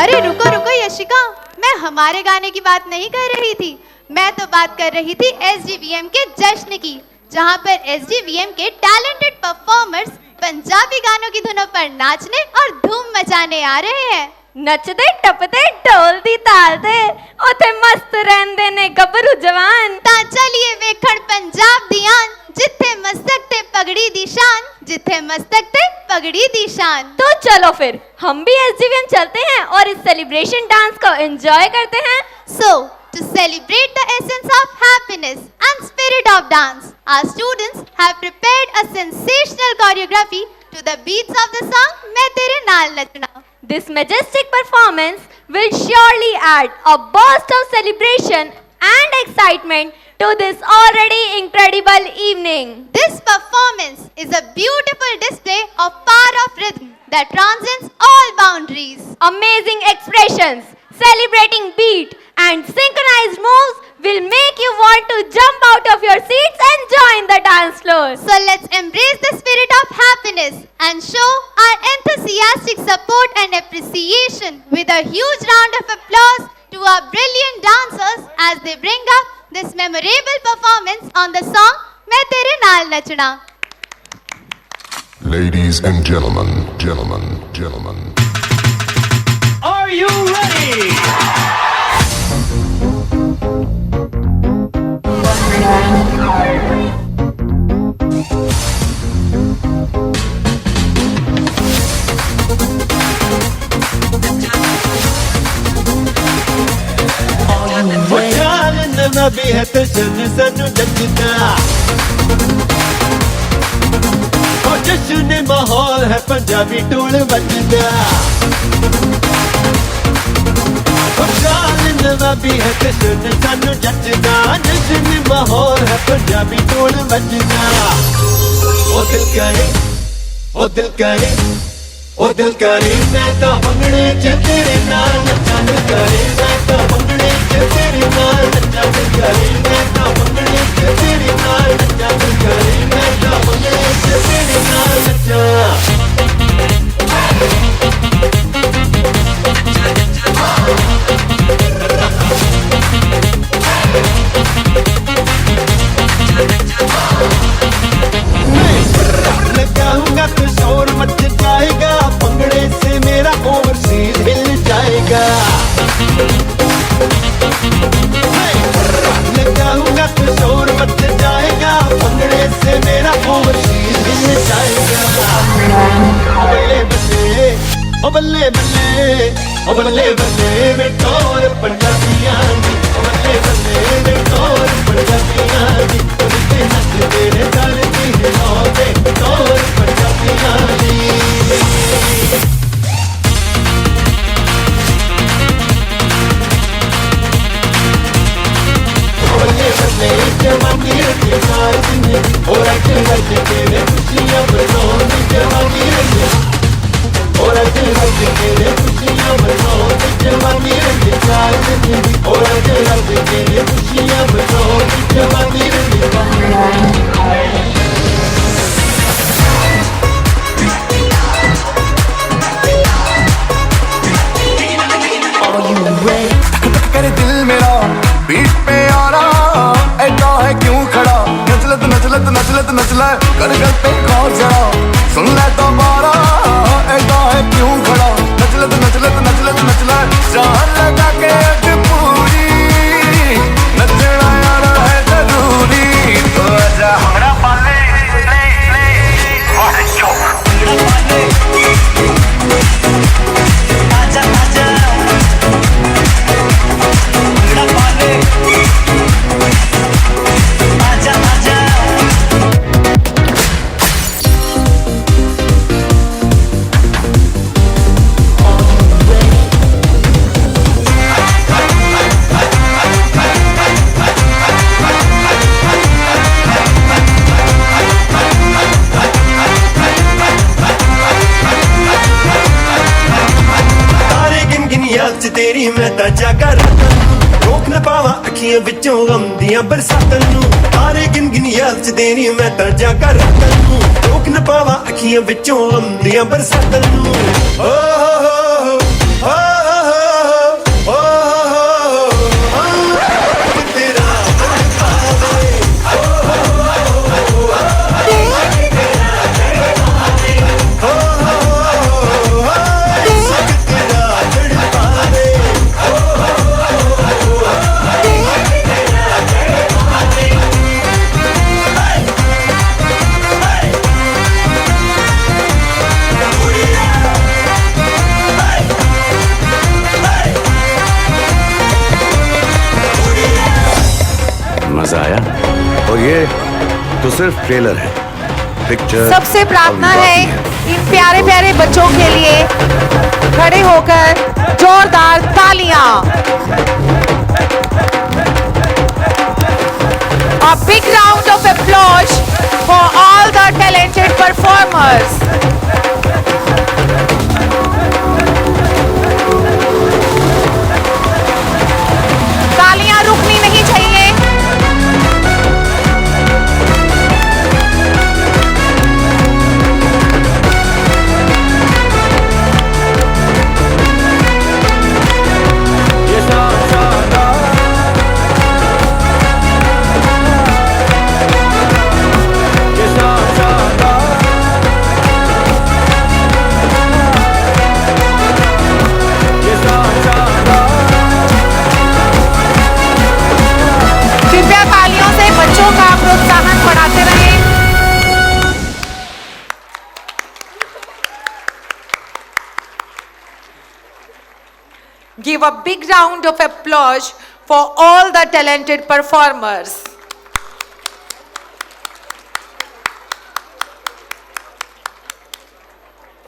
अरे रुको रुको यशिका, मैं हमारे गाने की बात नहीं कर रही थी। मैं तो बात कर रही थी एसडीवीएम के जश्न की, जहाँ पर एसडीवीएम के टैलेंटेड परफॉर्मर्स पंजाबी गानों की धुनों पर नाचने और धूम मचाने आ रहे हैं। नचदे टपदे ढोल दी ताल दे ओथे मस्त रहंदे ने गबरू जवान। ता चलिए वेखण पंजाब दियान, जिथे मस्तक ते पगड़ी दी शान, जिथे मस्तक ते पगड़ी दी शान। तो चलो फिर हम भी एसडीवीएम चलते हैं और इस सेलिब्रेशन डांस को एंजॉय करते हैं। So, to celebrate the essence of happiness and spirit of dance, our students have prepared a sensational choreography to the beats of the song मैं तेरे नाल नचना. This majestic performance will surely add a burst of celebration and excitement to this already incredible evening. This performance is a beautiful display of power of rhythm that transcends all boundaries. Amazing expressions, celebrating beat and synchronized moves will make you want to jump out of your seats and join the dance floor. So let's embrace the spirit of happiness and show our enthusiastic support and appreciation with a huge round of applause to our brilliant dancers as they bring up this memorable performance on the song मैं तेरे नाल नचना. Ladies and gentlemen. Are you ready? नबी है तो सनु जचदा, और जश्न माहौल है Punjabi toll बजदा. नबी है तो सनु जचदा, जश्न माहौल है पंजाबी टोल बजदा. ओ दिल करे, ओ दिल करे, ओ दिल करे मैं तो भंगड़े च तेरे नाल नचा. दिल करे मैं तो भंगड़े च तेरे नाल नचा. दिल करे मैं तो भंगड़े च तेरे नाल नचा. दिल करे मैं तो भंगड़े च तेरे नाल नचा. लगाऊंगा तो शोर मच जाएगा, भंगड़े से मेरा ओवरसीज हिल जाएगा. लगाऊंगा तो शोर मच जाएगा, भंगड़े से मेरा ओवरसीज हिल जाएगा. बल्ले बल्ले, ओ बल्ले बल्ले, ओ बल्ले बल्ले में टोर पंजाबियां दी. ओ बल्ले बल्ले में टोर पंजाबियां दी. उनके नच मेरे दर की हिलावे टोर पंजाबियां दी. बल्ले बल्ले जवानी के साथ में और अकेले रख तेरे खुशियां बरसाने. जवानी और अकेले रख तेरे खुशियां बरसाने. जवानी के साथ में और अकेले रख तेरे खुशियां बरसाने. जवानी Are you ready? च तेरी मैं तां जागा रातां नूं रोक न पावां अखियां विचों गम दियां बरसातां नूं तारे गिन गिन याद च तेरी मैं तां जागा रातां नूं रोक न पावां अखियां विचों गम दियां बरसातां नूं ओ हो मजा आया? और ये तो सिर्फ ट्रेलर है, पिक्चर सबसे प्रार्थना है इन प्यारे प्यारे बच्चों के लिए खड़े होकर जोरदार तालियां। A big round of applause for all the talented performers. तालियां रुकनी नहीं चाहिए। कृपया तालियों से बच्चों का प्रोत्साहन बढ़ाते रहें। Give a big round of applause for all the talented performers.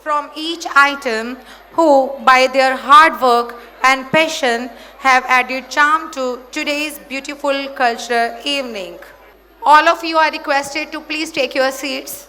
From each item who, by their hard work and passion, have added charm to today's beautiful cultural evening. All of you are requested to please take your seats.